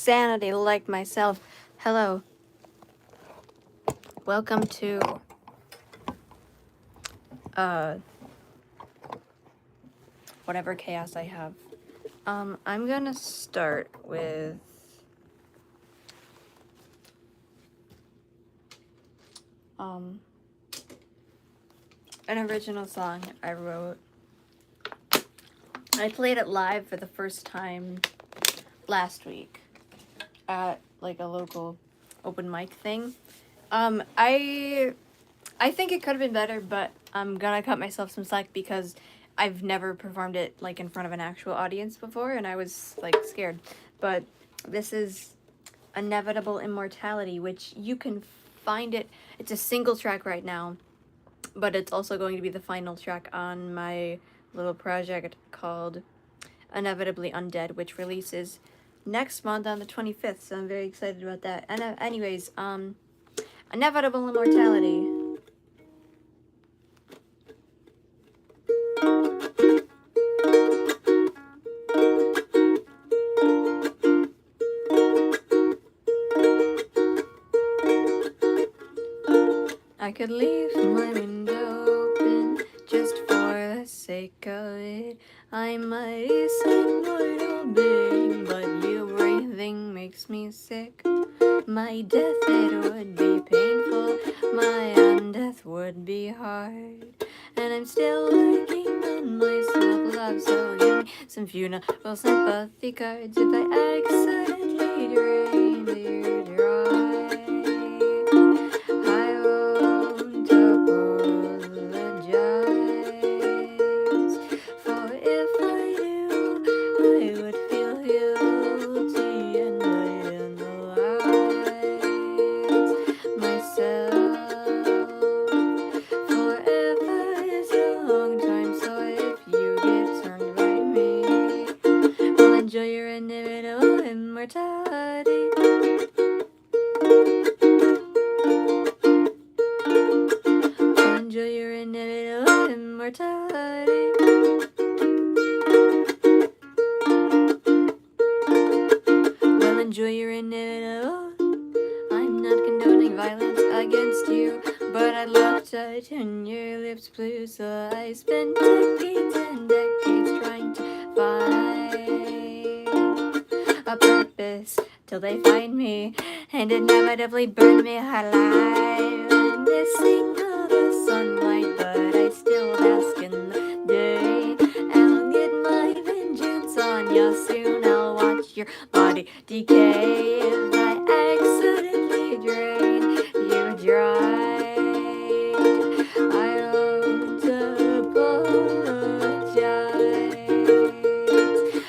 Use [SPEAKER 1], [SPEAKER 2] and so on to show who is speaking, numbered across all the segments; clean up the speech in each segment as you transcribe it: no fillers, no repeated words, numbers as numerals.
[SPEAKER 1] sanity like myself. Hello. Welcome to whatever chaos I have. I'm gonna start with an original song I wrote. I played it live for the first time last week at like a local open mic thing. I think it could have been better, but I'm gonna cut myself some slack because I've never performed it like in front of an actual audience before, and I was like scared. But this is Inevitable Immortality, which you can find it. It's a single track right now, but it's also going to be the final track on my little project called Inevitably Undead, which releases next month on the 25th, so I'm very excited about that. And anyways, Inevitable Immortality. I could leave my window open just for the sake of it. I might be some mortal being, but you breathing makes me sick. My death, it would be painful, my undeath would be hard. And I'm still working on myself, love, so give me some funeral sympathy cards if I accidentally drain you dry. I won't apologize, for if I do, I would feel guilty and I'd analyze myself. Forever is a long time, so if you get turned by me, I'll enjoy your inevitable immortality. Enjoy your inevitable immortality. Well, enjoy your inevitable. I'm not condoning violence against you, but I'd love to turn your lips blue, so I spent decades and decades trying to find a purpose till they find me and inevitably burn me alive. And missing all the sunlight, but I still bask in the day. I'll get my vengeance on you soon. I'll watch your body decay if I accidentally drain you dry. I won't apologize,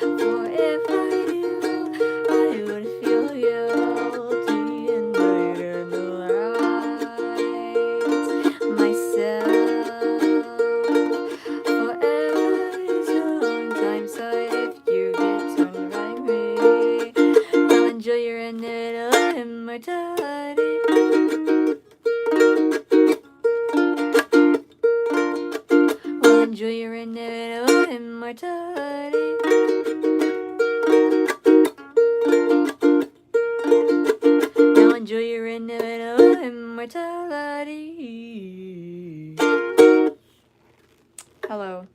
[SPEAKER 1] for if I do, I would feel guilty and I'd analyze myself. Forever is a long time, so if you get turned by me, I'll enjoy your inevitable immortality. I'll enjoy your inevitable immortality. Now enjoy your inevitable immortality. Hello.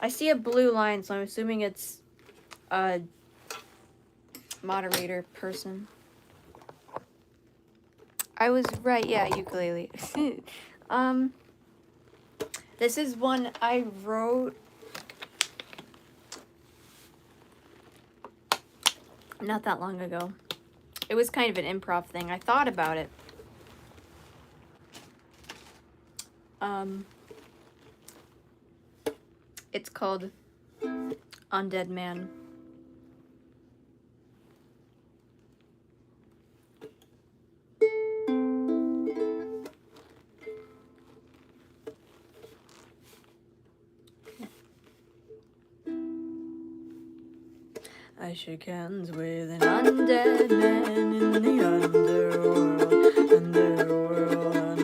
[SPEAKER 1] I see a blue line, so I'm assuming it's a moderator person. I was right, yeah, ukulele. This is one I wrote not that long ago. It was kind of an improv thing. I thought about it. It's called Undead Man. I shook hands with an undead man in the underworld, underground.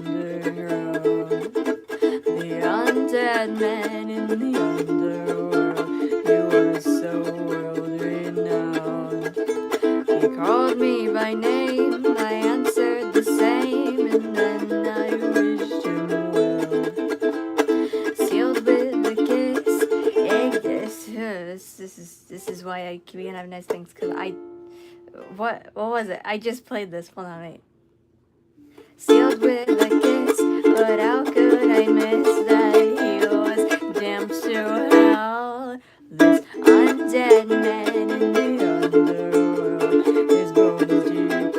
[SPEAKER 1] The undead man in the underworld, he was so world renowned. called me by name, I answered the same, and then I wished him well. Sealed with a kiss. This is why I can't have nice things, because what was it? I just played this. Hold on, wait. Sealed with a kiss, but how could I miss that he was damned to hell? This undead man in the underworld, his bones decaying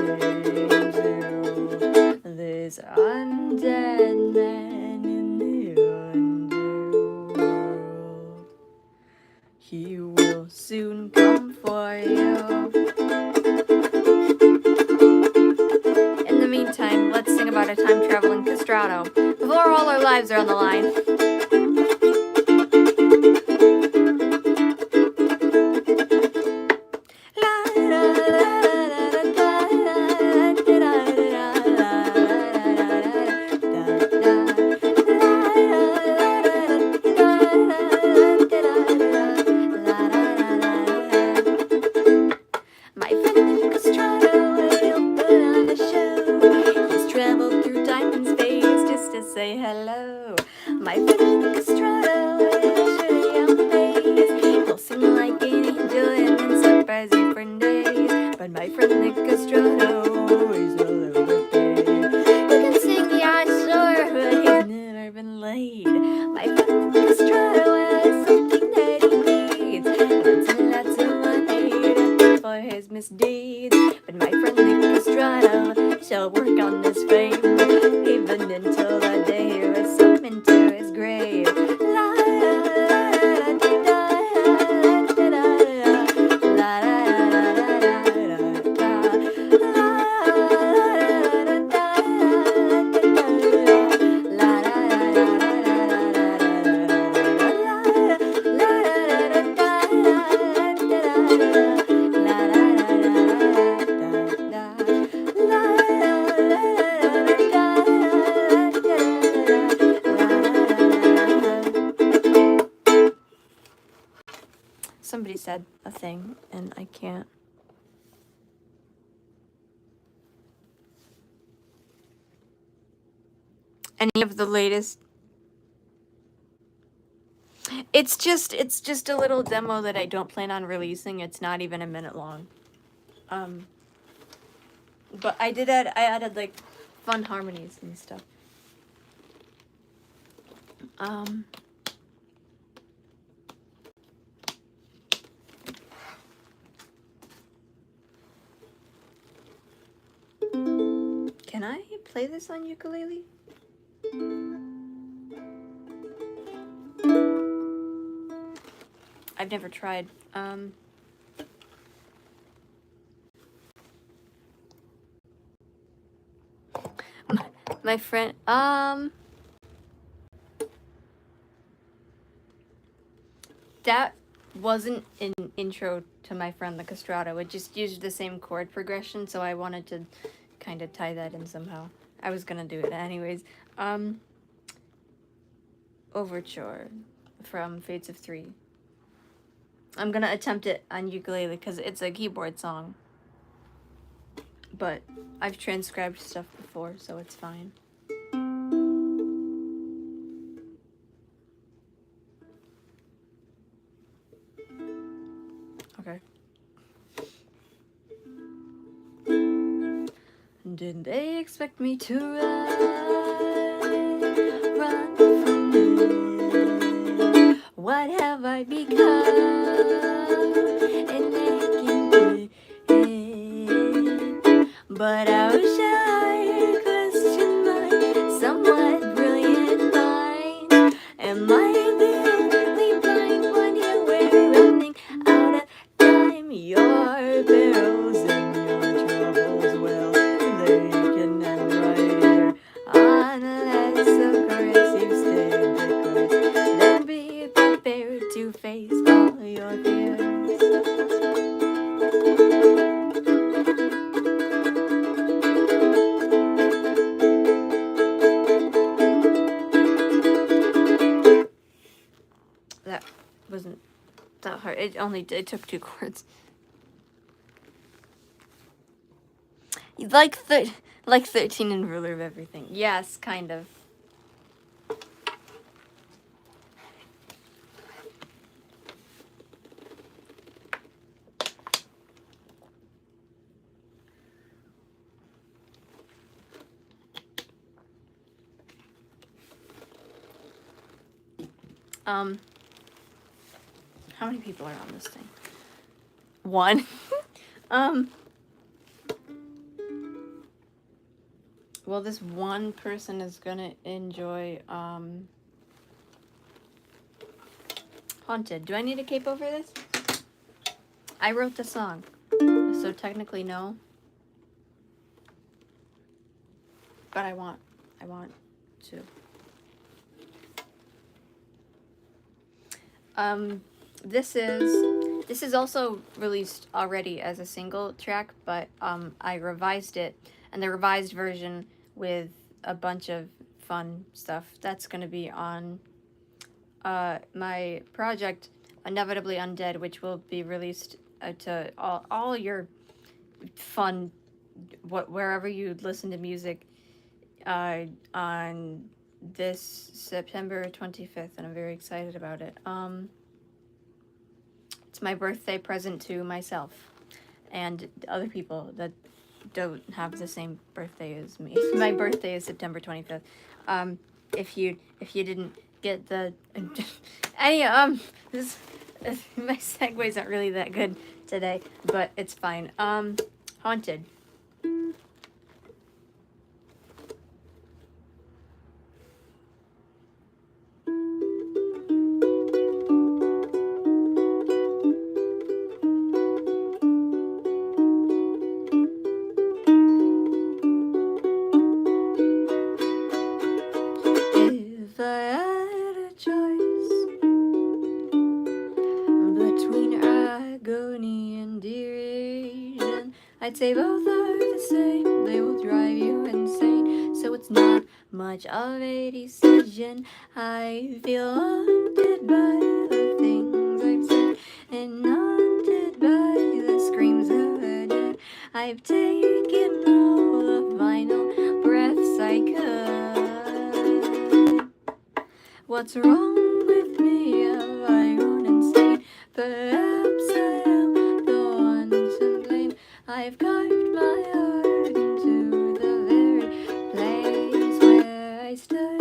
[SPEAKER 1] too. This undead man in the underworld, he will soon come for you. In the meantime, let's sing about a time-traveling castrato before all our lives are on the line. My friend Castrato will put on a show. He's traveled through time and space just to say hello. My friend Castrato will show you young face. He'll sing like an angel and then surprise you for days. But my friend Castrato is a little bit gay. He can sing, yeah, sure, but he's never been laid. My friend Castrato has something that he needs. Lots of money for his misdeeds. But my friend Castrato shall work on this fame, even until the day he was summoned to his grave. La la la la la la Somebody said a thing, and I can't. Any of the latest? It's just a little demo that I don't plan on releasing. It's not even a minute long. But I added like fun harmonies and stuff. Can I play this on ukulele? I've never tried. My friend, that wasn't an intro to my friend the castrato. It just used the same chord progression, so I wanted to kind of tie that in somehow. I was gonna do it anyways. Overture from Fates of Three. I'm gonna attempt it on ukulele because it's a keyboard song. But I've transcribed stuff before, so it's fine. Okay. Did they expect me to run from you? What have I become in making it? But how shall I question my somewhat brilliant mind? Am I the only blind one here? We're running out of time. Your perils and your troubles, well, they can end right here. Unless, of course, you stay the course. Then be prepared to face all your fears. That wasn't that hard. It took 2 chords. like 13 and ruler of everything. Yes, kind of. How many people are on this thing? One. Well, this one person is gonna enjoy, Haunted. Do I need a cape over this? I wrote the song, so technically no. But I want to. This is also released already as a single track, but I revised it, and the revised version with a bunch of fun stuff that's gonna be on my project Inevitably Undead, which will be released to all your fun wherever you listen to music on this September 25th, and I'm very excited about it. It's my birthday present to myself and other people that don't have the same birthday as me. My birthday is September 25th. If you didn't get the this my segues aren't really that good today, but it's fine. Haunted. If I had a choice between agony and derision, I'd say both are the same. They will drive you insane, so it's not much of a decision. I feel haunted by the things I've said, and haunted by the screams of the dead. I've taken all the final breaths I could. What's wrong with me? Have I gone insane? Perhaps I am the one to blame. I've carved my heart into the very place where I stood.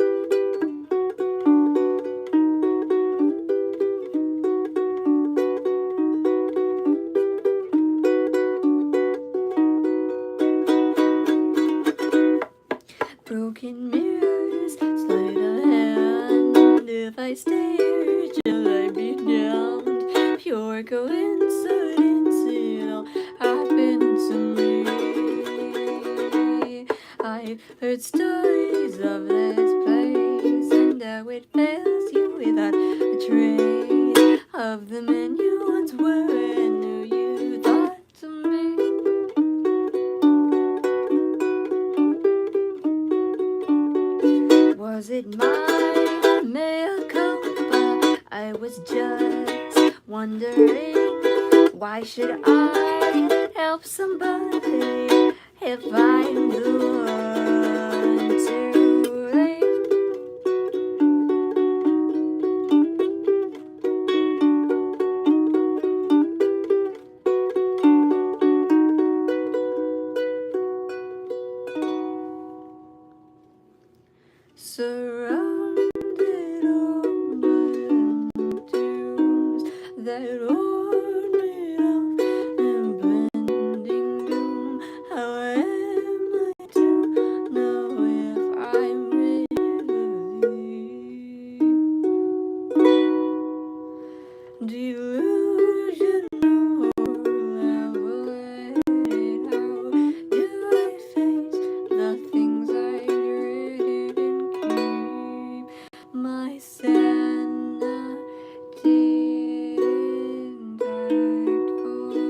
[SPEAKER 1] Broken mirrors, sleight of hand. If I stare, shall I be damned? Pure coincidence, it all happened to me. I've heard stories of this place, and how it fails you without a trace of the men you once were and who you thought to be. Was it my mea culpa? I was just wondering, why should I help somebody if I'm the one to blame? Surrounded on the dunes that warn me of impending doom. How am I to know if I'm really delusional? How do I face the things I dreaded and keep my sanity intact for me?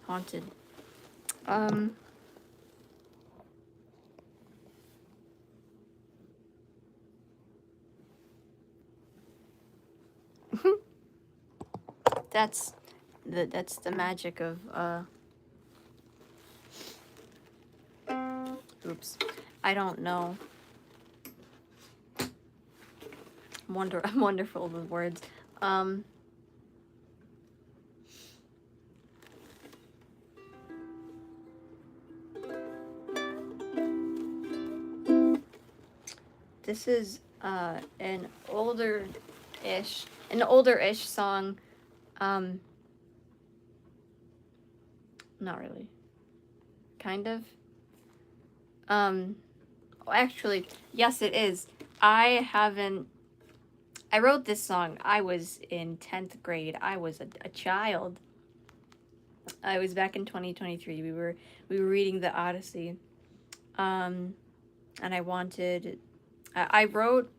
[SPEAKER 1] Haunted. Um, that's the magic of oops. I don't know. I'm wonderful with words. This is an older-ish song. Not really. Kind of. Actually, yes, it is. I wrote this song. I was in 10th grade. I was a child. I was back in 2023. We were reading the Odyssey. And I wrote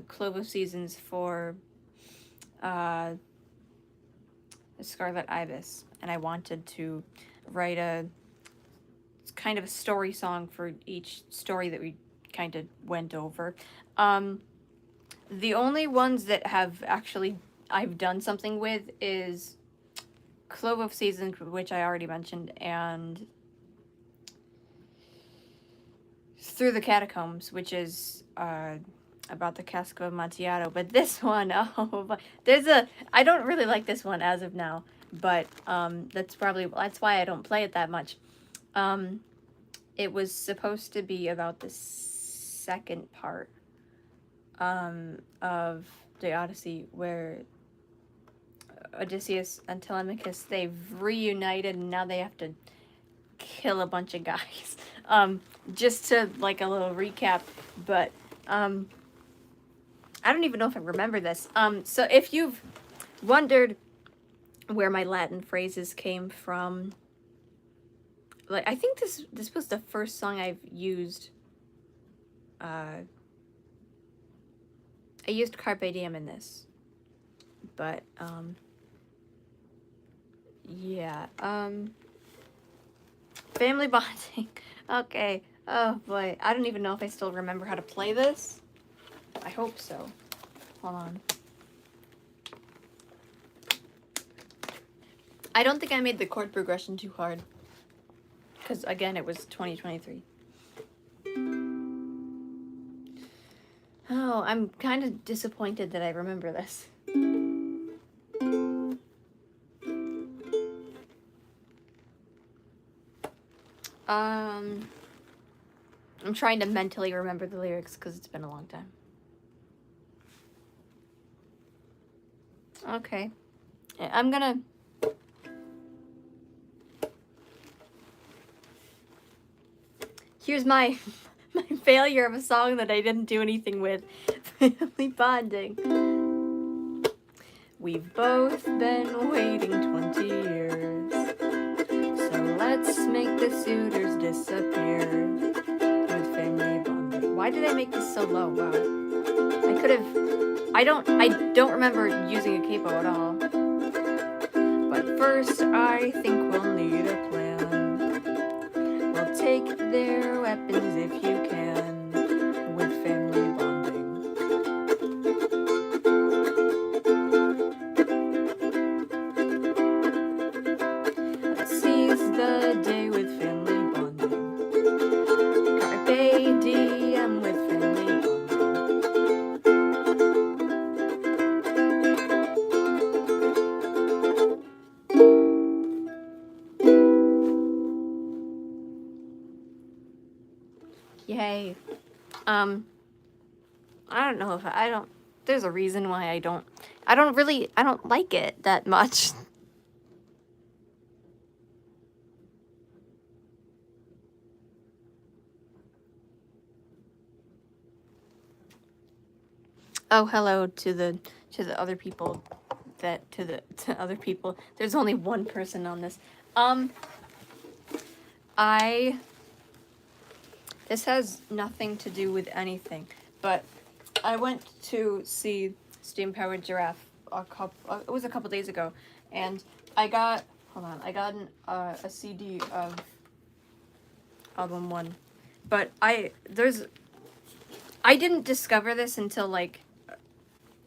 [SPEAKER 1] Clove of Seasons for Scarlet Ibis, and I wanted to write a kind of a story song for each story that we kind of went over. The only ones that I've done something with is Clove of Seasons, which I already mentioned, and Through the Catacombs, which is about the Cask of Amontillado. But this one, I don't really like this one as of now, but that's why I don't play it that much. It was supposed to be about the second part of the Odyssey, where Odysseus and Telemachus, they've reunited, and now they have to kill a bunch of guys. Just to, like, a little recap, but I don't even know if I remember this. So if you've wondered where my Latin phrases came from, like, I think this was the first song I've used. I used Carpe Diem in this, but yeah. Family bonding. Okay. Oh boy, I don't even know if I still remember how to play this. I hope so. Hold on. I don't think I made the chord progression too hard, because again, it was 2023. Oh, I'm kind of disappointed that I remember this. I'm trying to mentally remember the lyrics because it's been a long time. Okay. I'm gonna... Here's my failure of a song that I didn't do anything with. Family bonding. We've both been waiting 20 years, so let's make the suitors disappear with family bonding. Why did I make this so low? Wow. I could have... I don't remember using a capo at all. But first, I think we'll need a plan. We'll take their weapons if you can, with family bonding. Let's seize the day with family bonding. Carpe diem with family bonding. Yay. I don't know if there's a reason why I don't like it that much. Oh, hello to the other people to other people. There's only one person on this. This has nothing to do with anything, but I went to see Steam Powered Giraffe it was a couple days ago, and I got, hold on. I got a CD of album 1, but I didn't discover this until like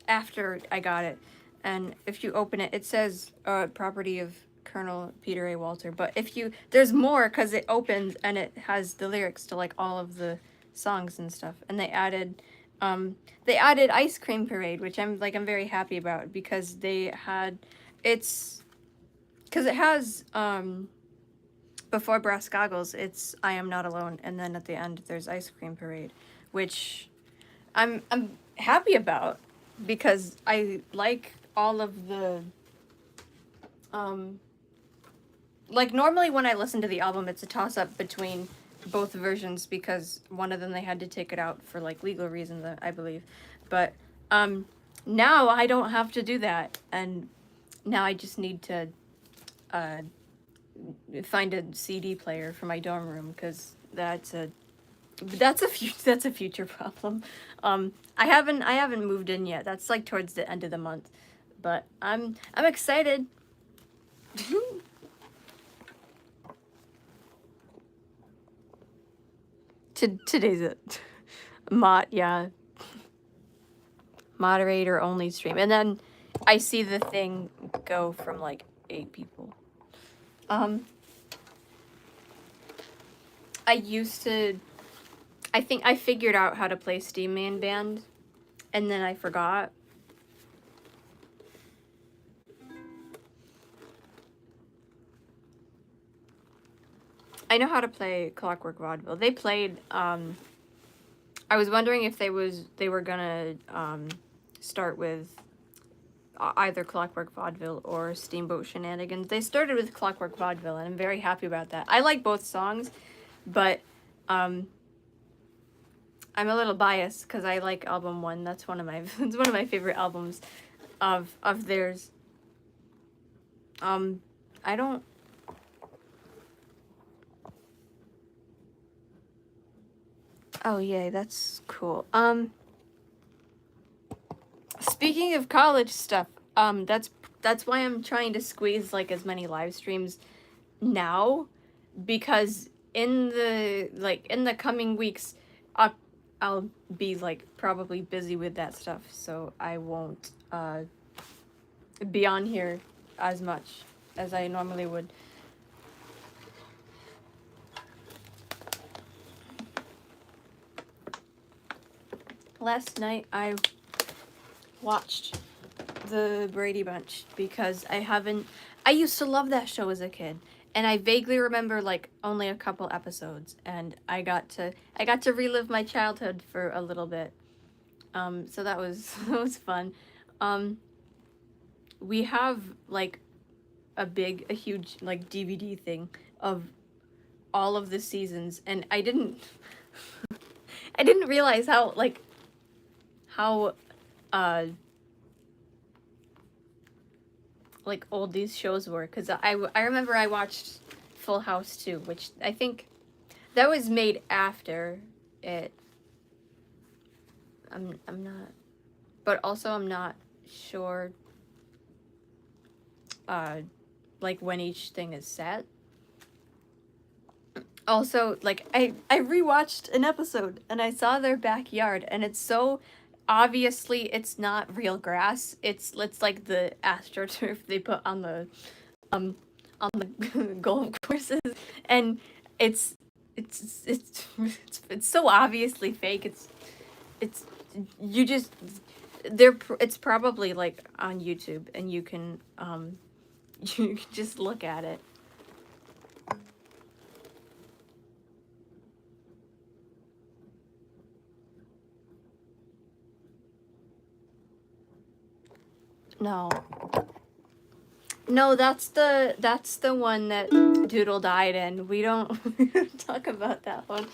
[SPEAKER 1] after I got it, and if you open it, it says property of Colonel Peter A. Walter. But if you there's more because it opens and it has the lyrics to like all of the songs and stuff, and they added Ice Cream Parade, which I'm very happy about because they had it's because it has before Brass Goggles it's I Am Not Alone, and then at the end there's Ice Cream Parade, which I'm happy about because I like all of the like normally when I listen to the album it's a toss up between both versions because one of them they had to take it out for like legal reasons, I believe. But now I don't have to do that, and now I just need to find a CD player for my dorm room because that's a future problem. I haven't moved in yet. That's like towards the end of the month, but I'm excited. Today's a moderator only stream, and then I see the thing go from like 8 people. I think I figured out how to play Steam Man Band, and then I forgot. I know how to play Clockwork Vaudeville. They played, I was wondering if they were gonna start with either Clockwork Vaudeville or Steamboat Shenanigans. They started with Clockwork Vaudeville, and I'm very happy about that. I like both songs, but I'm a little biased because I like album 1. That's one of my it's one of my favorite albums of theirs. I don't. Oh yay, that's cool. Speaking of college stuff, that's why I'm trying to squeeze like as many live streams now, because in the coming weeks, I'll be like probably busy with that stuff, so I won't be on here as much as I normally would. Last night I watched the Brady Bunch because I used to love that show as a kid, and I vaguely remember like only a couple episodes, and I got to relive my childhood for a little bit. So that was that was fun. We have like a huge like DVD thing of all of the seasons, and I didn't realize how like old these shows were, because I remember I watched Full House too, which I think that was made after it. I'm not, but also I'm not sure like when each thing is set. Also, like I rewatched an episode and I saw their backyard, and it's so obviously it's not real grass. It's like the astroturf they put on the golf courses, and it's so obviously fake. It's you just it's probably like on YouTube, and you can you can just look at it. No, that's the one that Doodle died in. We don't talk about that one.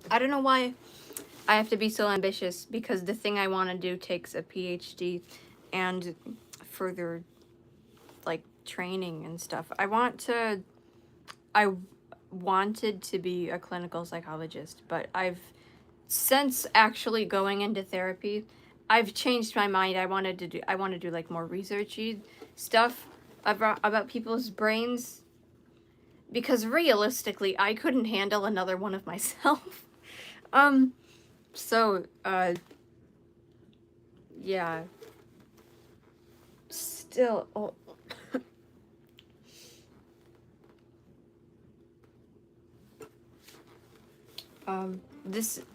[SPEAKER 1] I don't know why I have to be so ambitious, because the thing I want to do takes a PhD and further like training and stuff. I wanted to be a clinical psychologist, but I've since actually going into therapy, I've changed my mind. I want to do like more researchy stuff about people's brains, because realistically, I couldn't handle another one of myself. So, yeah. Still, oh.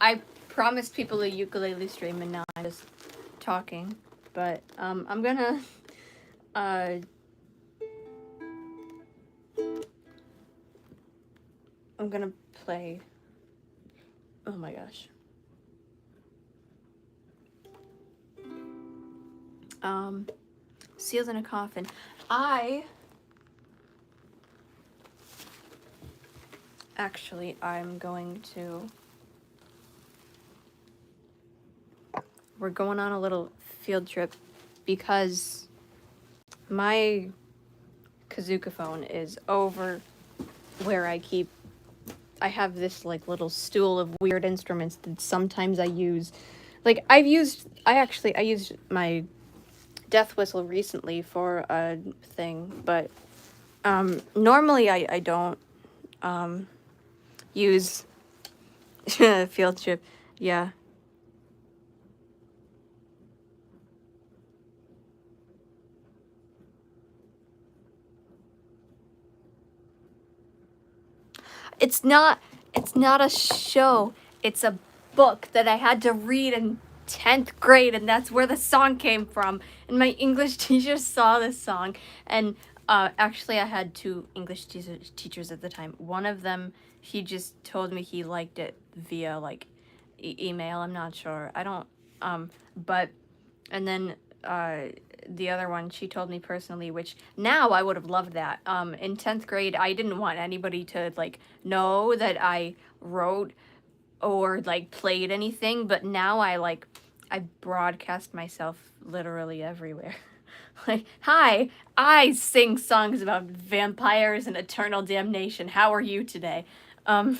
[SPEAKER 1] I promised people a ukulele stream, and now I'm just talking. But, I'm gonna, I'm gonna play. Oh my gosh. Seals in a Coffin. I'm going to... We're going on a little field trip because my kazooka phone is over where I have this like little stool of weird instruments that sometimes I use. Like I used my death whistle recently for a thing, but normally I don't use field trip. Yeah. It's not a show. It's a book that I had to read in 10th grade, and that's where the song came from. And my English teacher saw this song, and actually I had two English teachers at the time. One of them, he just told me he liked it via like email. I'm not sure. I don't but and then the other one, she told me personally, which now I would have loved that. In 10th grade, I didn't want anybody to like know that I wrote or like played anything, but now I broadcast myself literally everywhere. Like, hi, I sing songs about vampires and eternal damnation. How are you today? I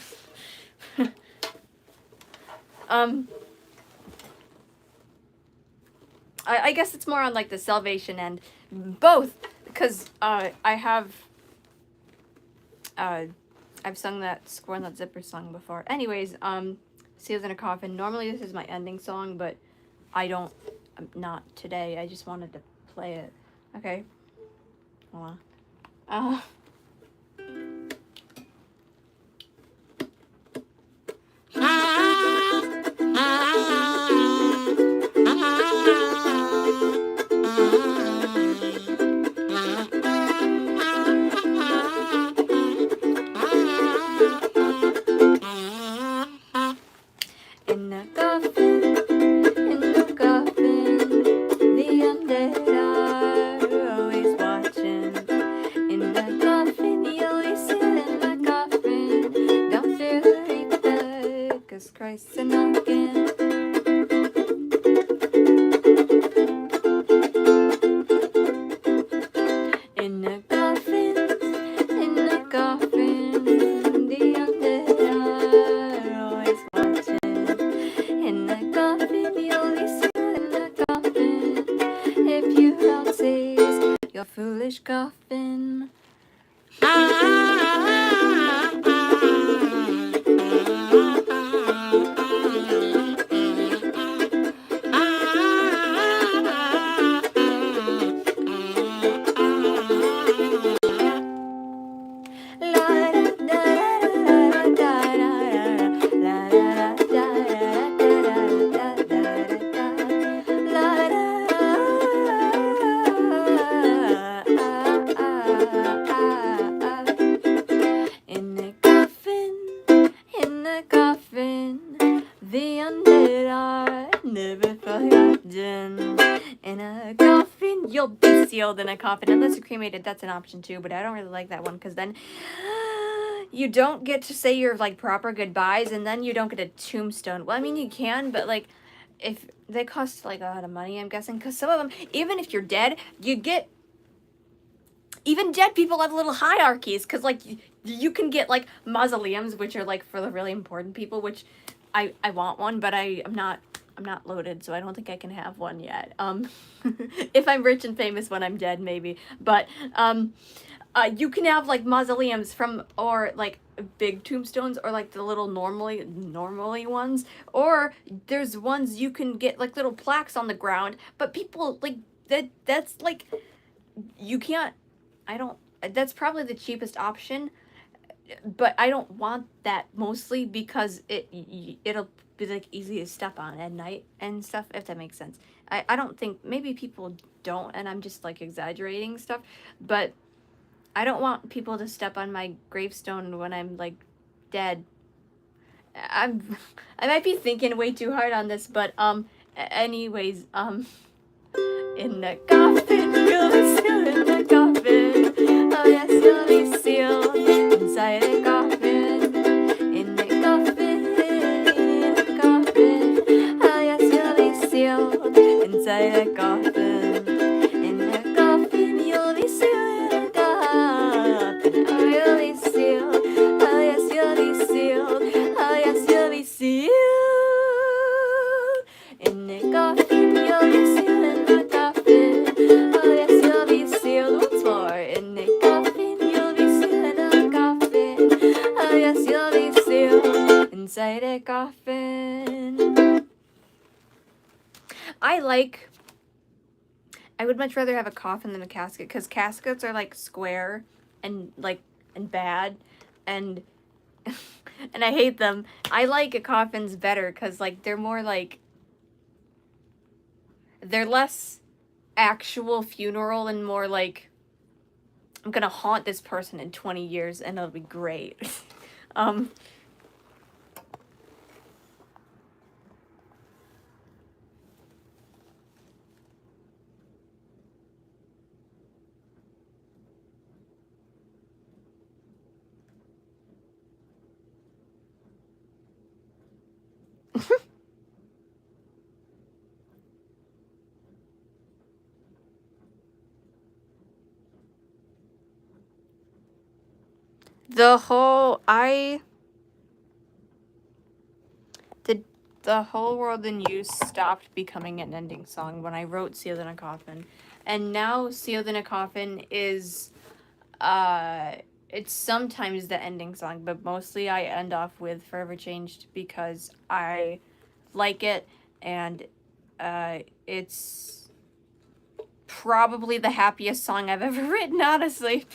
[SPEAKER 1] guess it's more on like the Salvation end, both, because I've sung that Squirrel in That Zipper song before. Anyways, Seals in a Coffin. Normally this is my ending song, but not today. I just wanted to play it. Okay. Hold on. Christ and knocking. In a coffin, the undead are always watching. In a coffin, you'll be still in the coffin. If you don't seize your foolish coffin. You'll be sealed in a coffin unless you're cremated. That's an option too, but I don't really like that one because then you don't get to say your like proper goodbyes, and then you don't get a tombstone. Well, I mean you can, but like if they cost like a lot of money, I'm guessing, because some of them, even if you're dead, you get even dead people have little hierarchies, because like you can get like mausoleums, which are like for the really important people, which I want one, but I'm not loaded, so I don't think I can have one yet. If I'm rich and famous when I'm dead, maybe. But you can have like mausoleums from, or like big tombstones, or like the little normally ones, or there's ones you can get like little plaques on the ground, but people like that's like you can't. I don't. That's probably the cheapest option, but I don't want that, mostly because it'll be like easy to step on at night and stuff, if that makes sense. I don't think, maybe people don't, and I'm just like exaggerating stuff, but I don't want people to step on my gravestone when I'm like dead. I'm I might be thinking way too hard on this, but anyways, in the coffin, you'll be sealed in the coffin. Oh yes, you'll be sealed inside a coffin. In the coffin, in the coffin. Oh yes, you'll be sealed inside a coffin. In the coffin, you'll be sealed in a coffin. Oh, you'll be sealed. Oh yes, you'll be sealed. Oh yes, you'll be sealed. In the coffin, you'll be sealed in the coffin. Oh yes, you'll be sealed. Once more. In the coffin, you'll be sealed in the coffin. Oh yes, you'll be sealed inside a coffin. I would much rather have a coffin than a casket, because caskets are like square and like and bad, and and I hate them. I like coffins better because like they're more like, they're less actual funeral and more like, I'm gonna haunt this person in 20 years and it'll be great. um the whole I the whole world and you stopped becoming an ending song when I wrote Sealed in a Coffin. And now Sealed in a Coffin is it's sometimes the ending song, but mostly I end off with Forever Changed because I like it, and it's probably the happiest song I've ever written, honestly.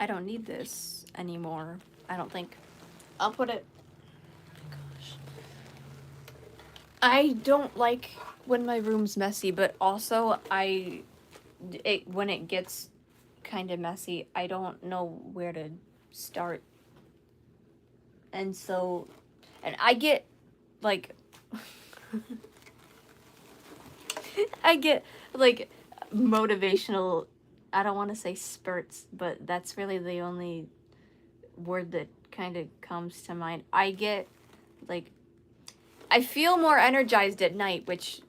[SPEAKER 1] I don't need this anymore, I don't think. I'll put it... Gosh. I don't like when my room's messy, but also when it gets kind of messy, I don't know where to start. And so, and I get like I get like motivational, I don't want to say spurts, but that's really the only word that kind of comes to mind. I get like, I feel more energized at night, which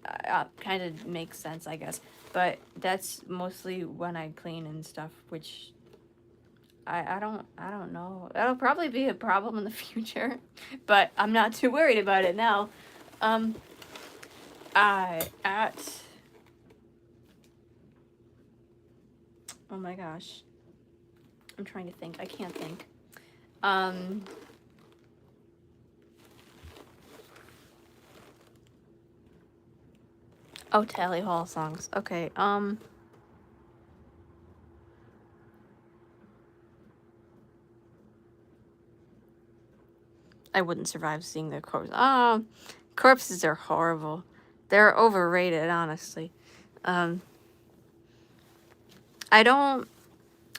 [SPEAKER 1] kind of makes sense, I guess. But that's mostly when I clean and stuff, which I don't know. That'll probably be a problem in the future, but I'm not too worried about it now. Oh my gosh. I'm trying to think. I can't think. Oh, Tally Hall songs. Okay, I wouldn't survive seeing their corpse. Oh, corpses are horrible. They're overrated, honestly. I don't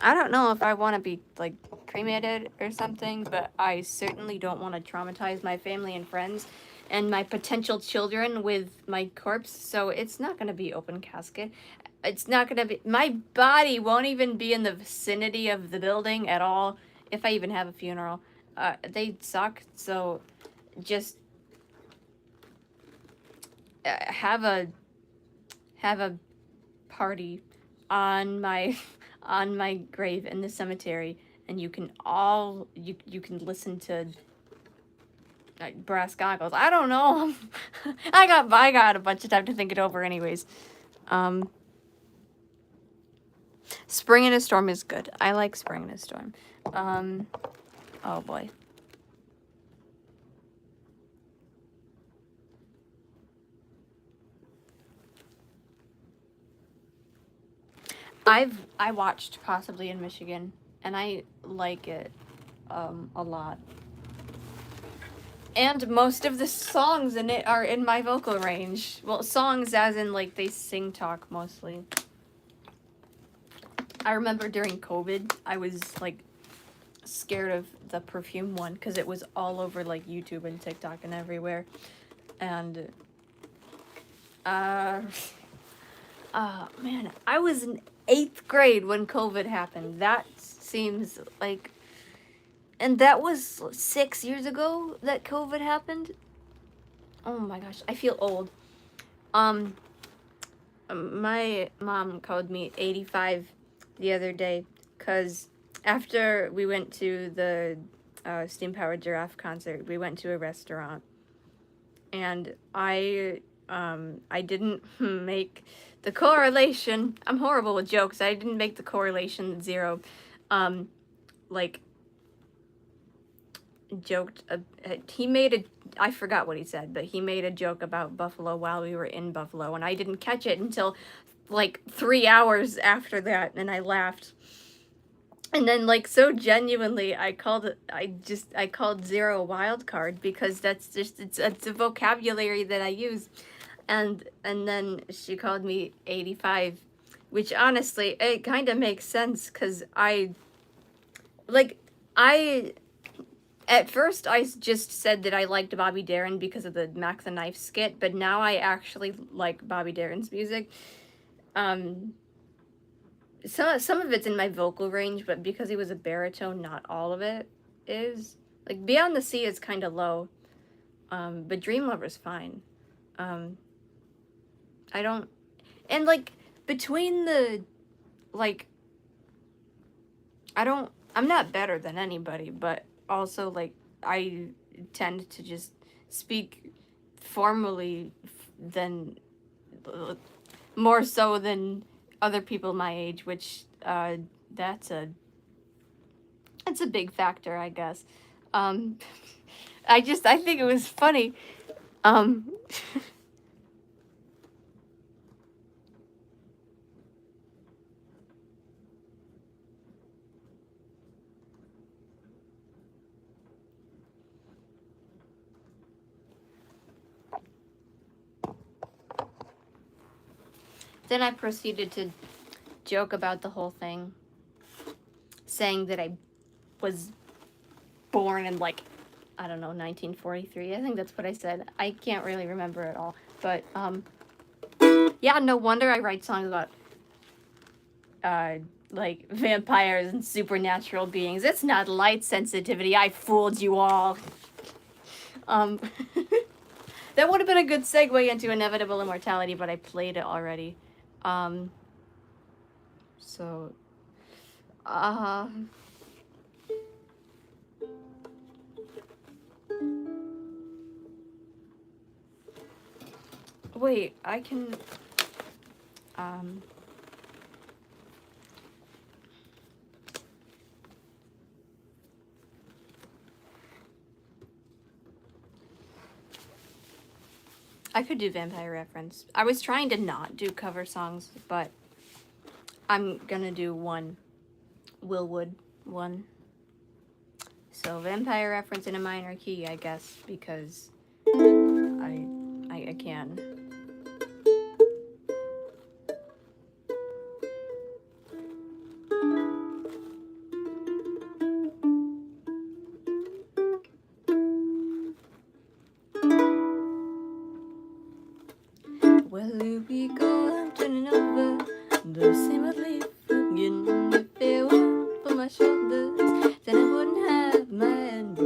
[SPEAKER 1] know if I want to be like cremated or something, but I certainly don't want to traumatize my family and friends and my potential children with my corpse. So it's not going to be open casket. It's not going to be, my body won't even be in the vicinity of the building at all if I even have a funeral. they suck. So just have a party on my on my grave in the cemetery, and you can listen to Brass Goggles. I don't know. I got a bunch of time to think it over anyways. Spring in a Storm is good. I like Spring in a Storm. Oh boy. I watched Possibly in Michigan, and I like it a lot. And most of the songs in it are in my vocal range. Well, songs as in like they sing talk mostly. I remember during COVID, I was like scared of the Perfume one because it was all over like YouTube and TikTok and everywhere. And man, I was in 8th grade when COVID happened. That seems like, and that was 6 years ago that COVID happened. Oh my gosh, I feel old. My mom called me 85 the other day because after we went to the Steam Powered Giraffe concert, we went to a restaurant, and I didn't make the correlation. I'm horrible with jokes. I didn't make the correlation 0. Like, joked. He made a. I forgot what he said, but he made a joke about Buffalo while we were in Buffalo, and I didn't catch it until like 3 hours after that, and I laughed. And then, like, so genuinely, I called 0 a wild card because that's just it's a vocabulary that I use. And then she called me 85, which honestly, it kind of makes sense because at first I just said that I liked Bobby Darin because of the Mac the Knife skit, but now I actually like Bobby Darin's music. Some of it's in my vocal range, but because he was a baritone, not all of it is. Like, Beyond the Sea is kind of low, but Dream Lover's fine. I don't, and like, between the, like, I'm not better than anybody, but also, like, I tend to just speak formally than, more so than other people my age, which, that's a big factor, I guess. I think it was funny. Then I proceeded to joke about the whole thing, saying that I was born in, like, I don't know, 1943. I think that's what I said. I can't really remember at all. But, yeah, no wonder I write songs about, like, vampires and supernatural beings. It's not light sensitivity. I fooled you all. That would have been a good segue into Inevitable Immortality, but I played it already. So, wait, I can, I could do Vampire Reference. I was trying to not do cover songs, but I'm gonna do one Willwood one. So Vampire Reference in a minor key, I guess, because I can. Well, here we go, I'm turning over the same old leaf again. If it weren't for my shoulders, then I wouldn't have my hand.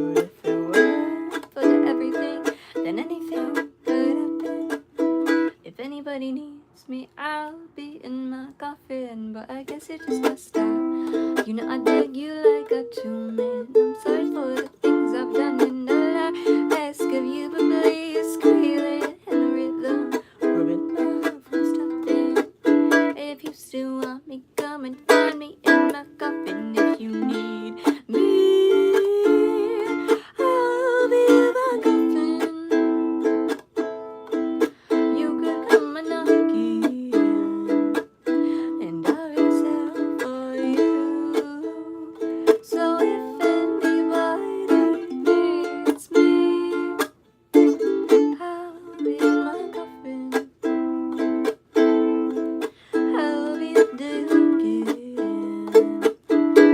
[SPEAKER 1] I'll be in my coffin, but I guess it just must out. You know I dig you like a true man. I'm sorry for the things I've done, and all I ask of you, but please squeal it in the rhythm. Rubbing love from stuff in. If you still want me, come and find me in my coffin. If you need me, I'll be in my coffin. You could come and knock in, and I'll resell for you. So if anybody needs me, I'll be in my coffin. I'll be up there again,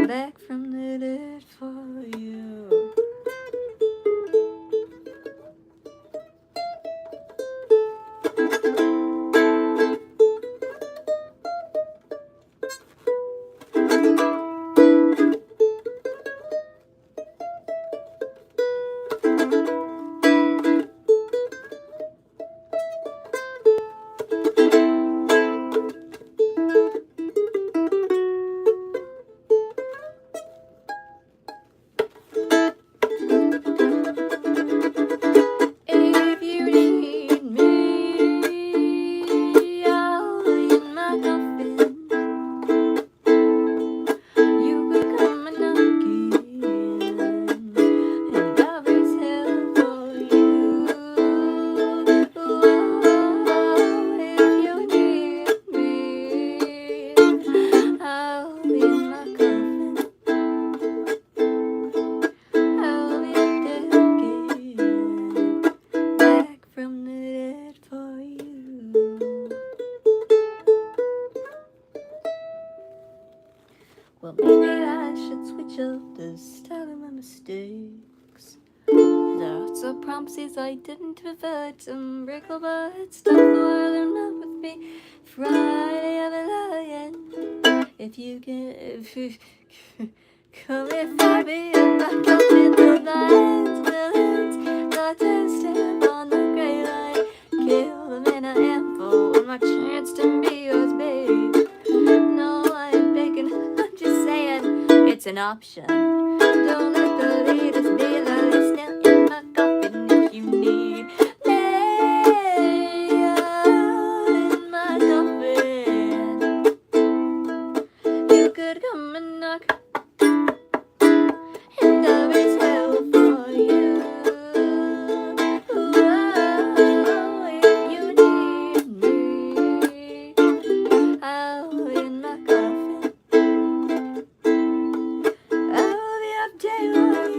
[SPEAKER 1] back from the dead for you. If you need me, I'll be in my coffin. You could come and knock in, and I'll raise hell for you. Oh, if you need me, I'll be in my coffin. I'll be up there again, back from the dead for you. Well, maybe I should switch up the style of my mistakes. Lots of promises I didn't fulfill. Some wrinkle but stuff the world in love with me. Friday of a lion. If you come if I be in my coffin, the lights will hit the test on the gray line. Kill them in a handful with my chance to be yours, babe. No, I ain't begging, I'm just saying it's an option. Don't let the leaders be the least in my coffin. If you need me, in my coffin, you could come and knock, and I'll raise hell for you. Oh, if you need me, I'll be in my coffin. I'll be up daylight,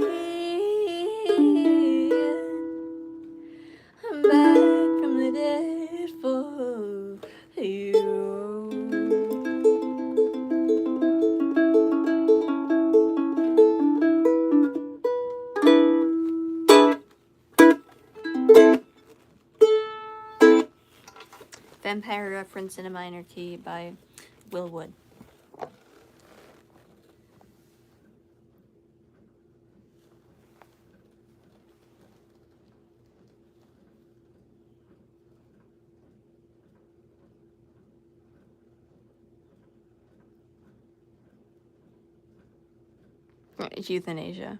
[SPEAKER 1] I'm back from the dead for you. Vampire Reference in a Minor Key by Will Wood. It's euthanasia.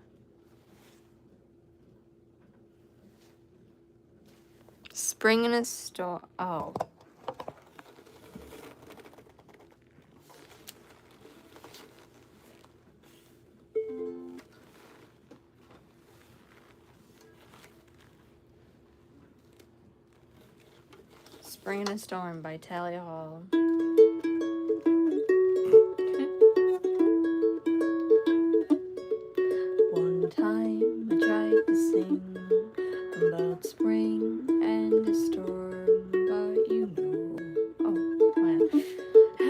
[SPEAKER 1] Spring in a Storm. Oh. Spring in a Storm by Talia Hall. One time I tried to sing about spring and a storm, but you know, oh wow,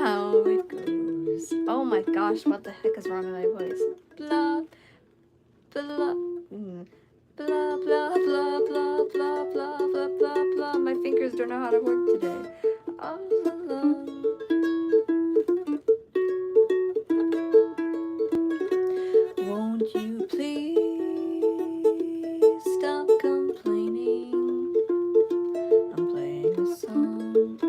[SPEAKER 1] how it goes. Oh my gosh, what the heck is wrong with my voice? Blah, blah, blah, blah, blah, blah, blah, blah, blah, blah, blah. My fingers don't know how to work today. All alone. Won't you please stop complaining? I'm playing a song.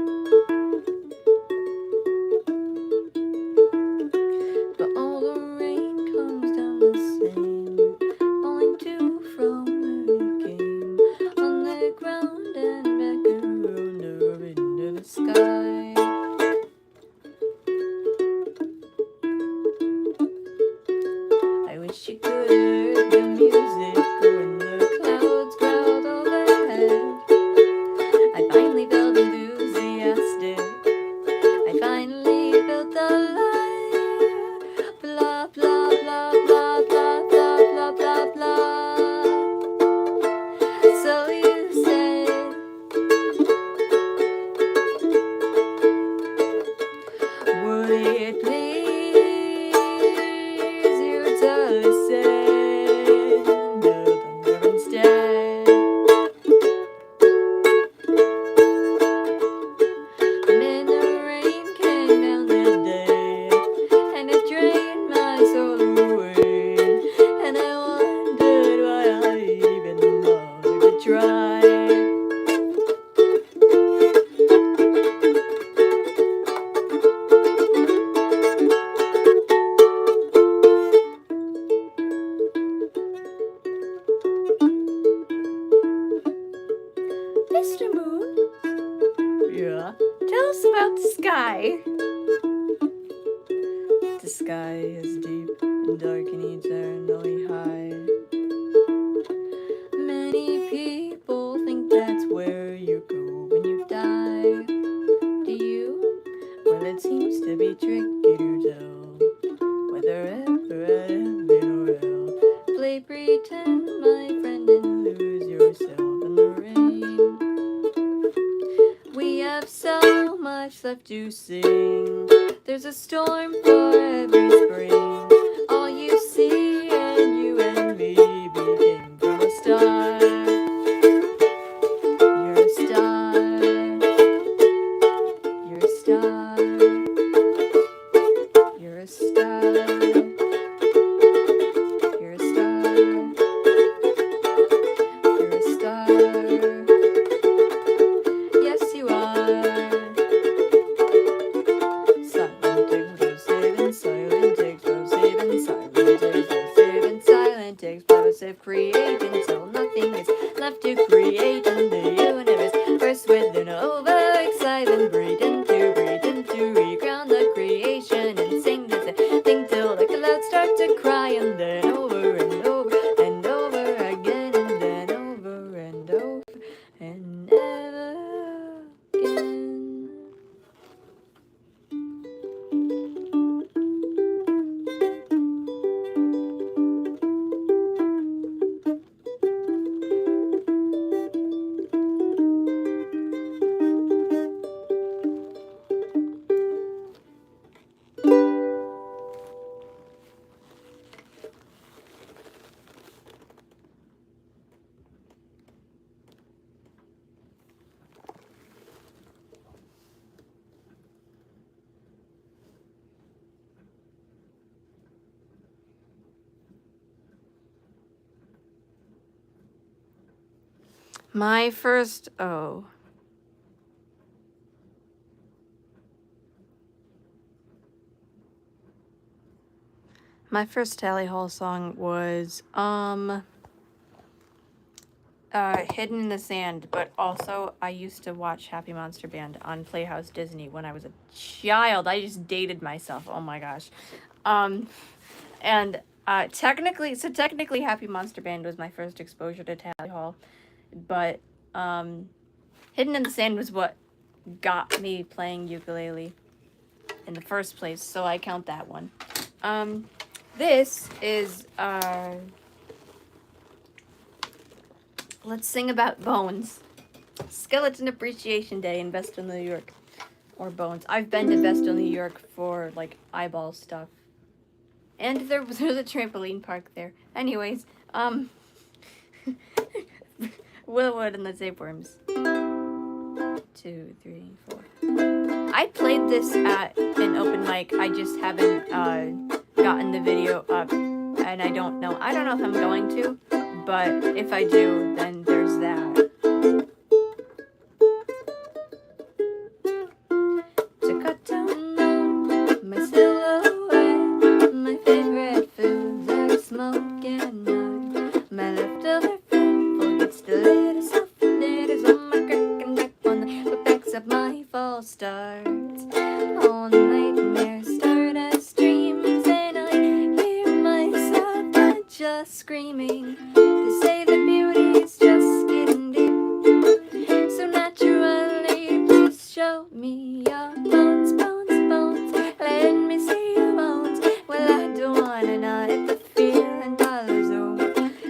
[SPEAKER 1] please, please, you to listen to thunder instead. And then the rain came down today, and it drained my soul away, and I wondered why I even bothered to try. Mr. Moon? Yeah? Tell us about the sky. The sky is deep and dark and eternally high. Many people think that's where you go when you die. Do you? Well, it seems to be tricky to tell whether ever heaven or hell. Play pretend, my friend, and lose yourself in the rain. We have so much left to sing. There's a storm for every spring. All you see and you and me became from a star. You're a star. You're a star. You're a star. You're a star. You're a star. Yes, you are. Silent takes no saving, silent takes no saving, silent takes no saving, silent takes positive creating till nothing is left to create in the universe. First with an overexcited breathe into, reground the creation and sing this thing till the clouds start to cry, and then over and over and over again, and then over and over and ever again. My first Tally Hall song was Hidden in the Sand, but also I used to watch Happy Monster Band on Playhouse Disney when I was a child. I just dated myself. Oh my gosh. And technically Happy Monster Band was my first exposure to Tally Hall, but Hidden in the Sand was what got me playing ukulele in the first place, so I count that one. This is let's sing about bones. Skeleton Appreciation Day in Vestal, New York. Or Bones. I've been to Vestal, New York for like eyeball stuff. And there's a trampoline park there. Anyways, Willowwood and the Tapeworms. 2, 3, 4. I played this at an open mic. I just haven't gotten the video up, and I don't know if I'm going to, but if I do, then there's that. To cut down on my silhouette, my favorite foods are smoking out. My leftover food forgets to let us off, and it is on my cracking back on the backs of my false starts. All nightmares start as dreams, and I hear myself not just screaming. They say that beauty is just getting deep, so naturally please show me your bones, bones, bones. Let me see your bones. Well, I don't wanna know if the feeling follows home.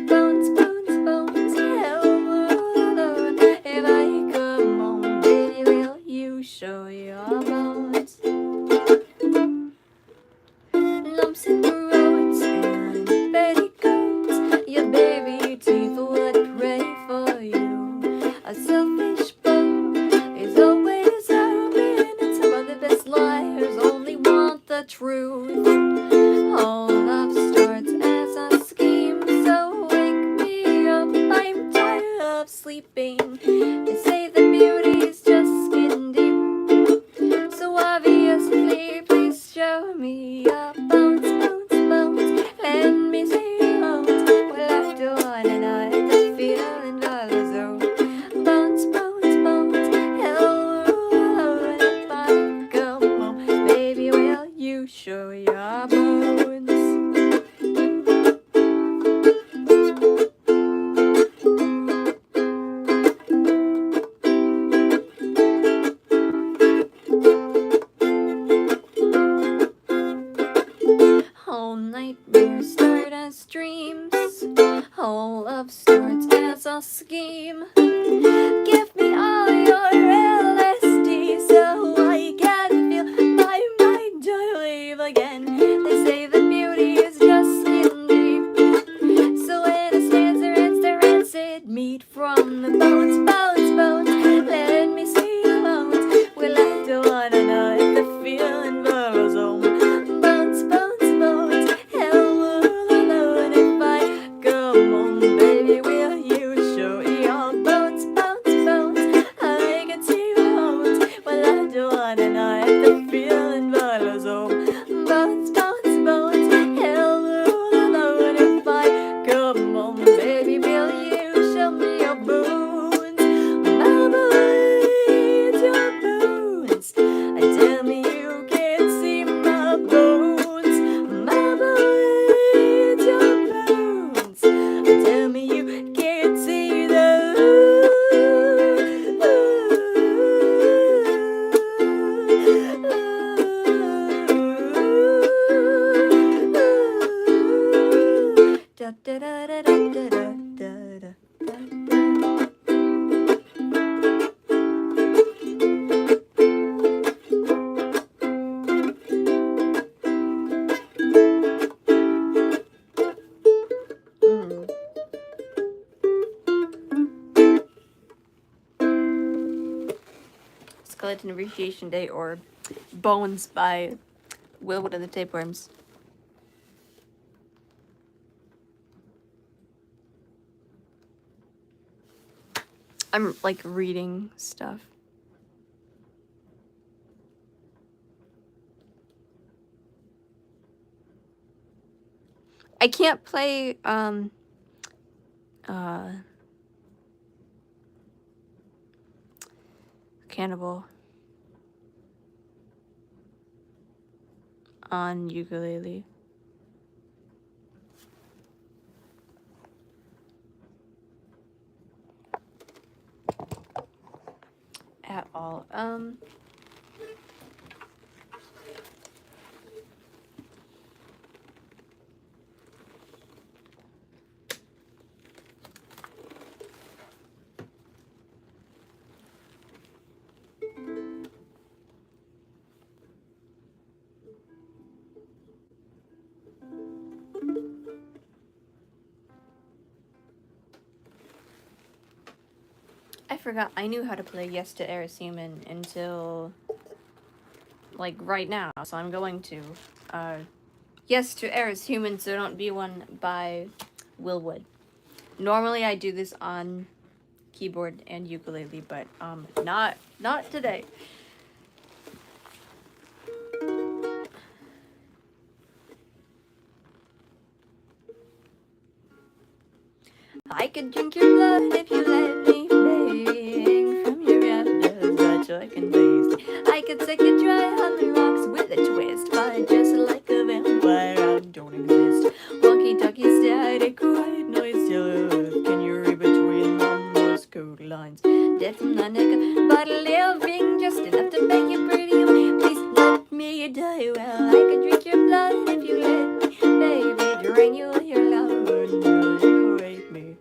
[SPEAKER 1] Bones, bones, bones. Hell, we're all alone. If I come home, baby, will you show your bones? the truth. All love starts as a scheme, so wake me up, I'm tired of sleeping. They say the beauty is just skin deep, so obviously please show me a bounce, bounce, bounce. Let me see a bounce. Well, after one and I the feeling follows on. Bounce, bounce, bounce. Hello, hello, and if I come home, baby, will you show your bones? Whole nightmares start as dreams. Whole love starts as a scheme. Give me all your LSD so I can feel my mind to leave again. They say the beauty is just skin deep, so when it stands there, it's the rancid meat from the bones, bones, bones. Let me see your bones. We'll have to one another, the feeling follows home. Bones, bones, bones. Hello, hello, and if I come home, baby, will you show your bones, bones, bones? I can see your bones. We'll have to one another, the feeling follows home. Bones, bones, bones. Hello, hello, and if I come home, baby, will you show me your bones? My bones, your bones. Tell me you can't see my bones. My bones, your bones. Tell me you can't see da da da da da da da da. Skeleton Appreciation Day, or Bones by Willwood and the Tapeworms. I'm like reading stuff. I can't play Cannibal on ukulele. At all. I forgot I knew how to play Yes to Eris Human until like right now, so I'm going to. Yes to Eris Human, so Don't Be One by Willwood. Normally I do this on keyboard and ukulele, but not today. I could drink your blood if you let me, bang from your rafters, but I can taste. I could take you dry on the rocks with a twist, but just like a vampire, I don't exist. Walkie-talkie static, white noise, yellow. Can you read between the Morse code lines? Dead from the neck, but living just enough to make you pretty. Please let me die well. I could drink your blood if you let me, baby. Drain you with your love, until you rape me.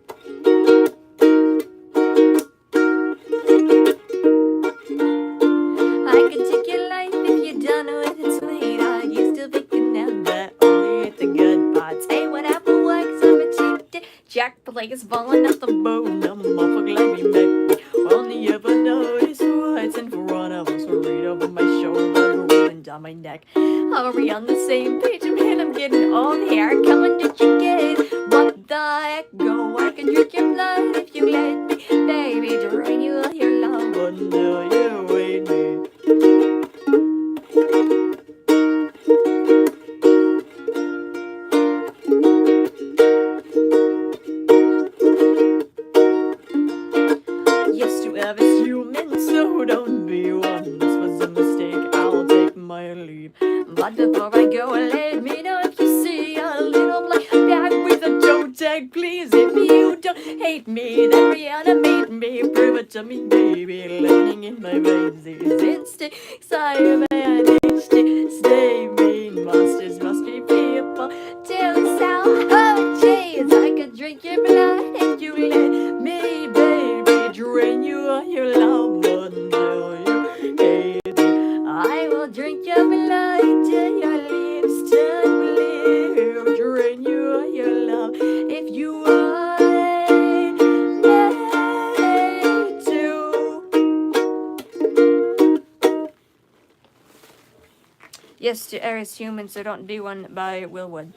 [SPEAKER 1] I could take your life if you're done with it, sweetheart. You still thinking now that only at the good parts. Hey, what apple wax on a cheap day? Jack Blake's falling off the bone. I'm awful glad you met me. Only ever notice what's in front of us. Read over my shoulder, and wind on my neck. Are we on the same page? Man, I'm getting old here. Come on, did you get it? What the heck? Go, I can drink your blood if you let me. Baby, drain you all your love until you wait me. Yes, to every human, so don't be one. This was a mistake, I'll take my leave. But before I go, let me know if you see a little black bag with a toe tag, please. If you don't hate me, then reanimate me. Prove it to me, baby. Learning in my veins, these instincts I managed to stay mean. Monsters must be people till the sound of cheese. I could drink your blood if you let me, baby. Drain you on your love until you hate me. I will drink your blood till your lips turn blue. Drain you on your love if you want me to. Yes, to Eris Humans, so don't be one by Willwood.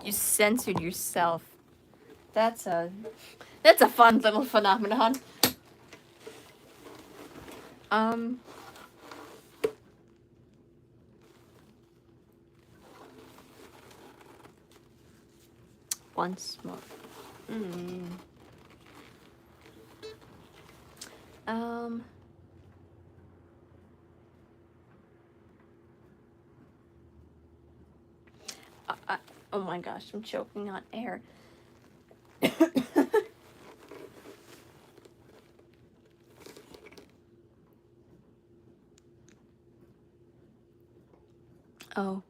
[SPEAKER 1] You censored yourself. That's a fun little phenomenon. Once more. Oh my gosh, I'm choking on air. Oh.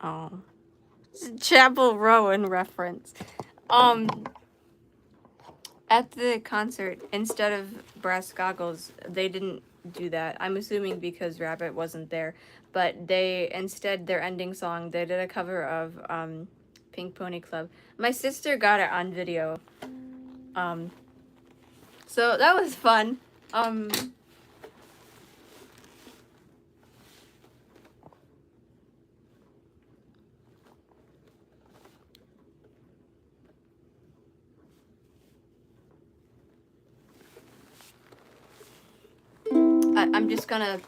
[SPEAKER 1] Oh. It's a Chapel Rowan reference. At the concert, instead of brass goggles, they didn't do that. I'm assuming because Rabbit wasn't there. But they, instead, their ending song, they did a cover of Pink Pony Club. My sister got it on video. So that was fun. I'm just gonna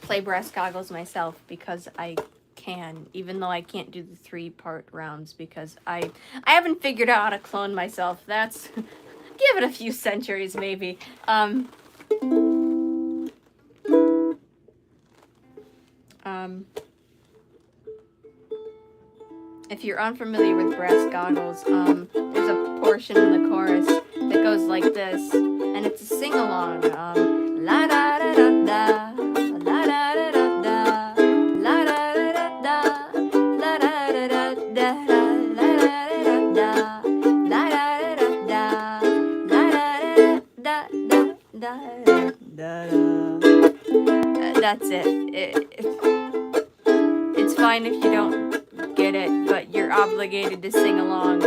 [SPEAKER 1] play brass goggles myself because I can, even though I can't do the 3-part rounds because I haven't figured out how to clone myself. That's give it a few centuries maybe. If you're unfamiliar with brass goggles, there's a portion in the chorus that goes like this, and it's a sing-along. La da da da da, la da da da da, la da da da da, la da da da da, la da da da da, la da da da da, la da da da da. That's it. It's fine if you don't get it, but you're obligated to sing along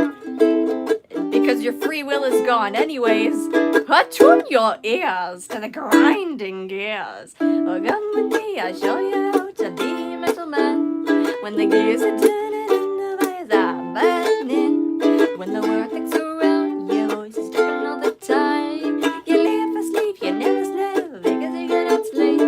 [SPEAKER 1] because your free will is gone anyways. Attune your ears to the grinding gears. Oh, come with me, I'll show you how to be a metal man. When the gears are turning and the fires are burning, when the world thinks around, your voice is talking all the time. You live for sleep, you never sleep because you cannot sleep.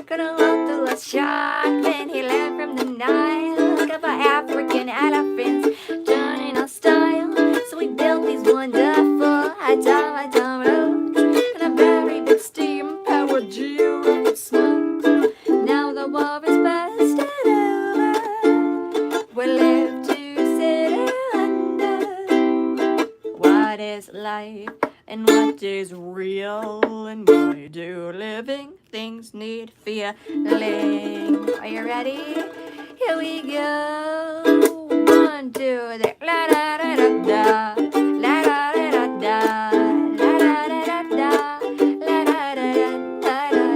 [SPEAKER 1] Gonna walk the last shark, then he learned from the Nile. Couple African elephants turning our style. So we built these wonderful high-tower roads and a very big steam-powered G-rocket smoke. Now the war is past and over. We live to sit under. What is life and what is real, and why do living things need feeling? Are you ready? Here we go. 1, 2, 3. La da da da da. La da da da da. La da da da da. La da da da da. La da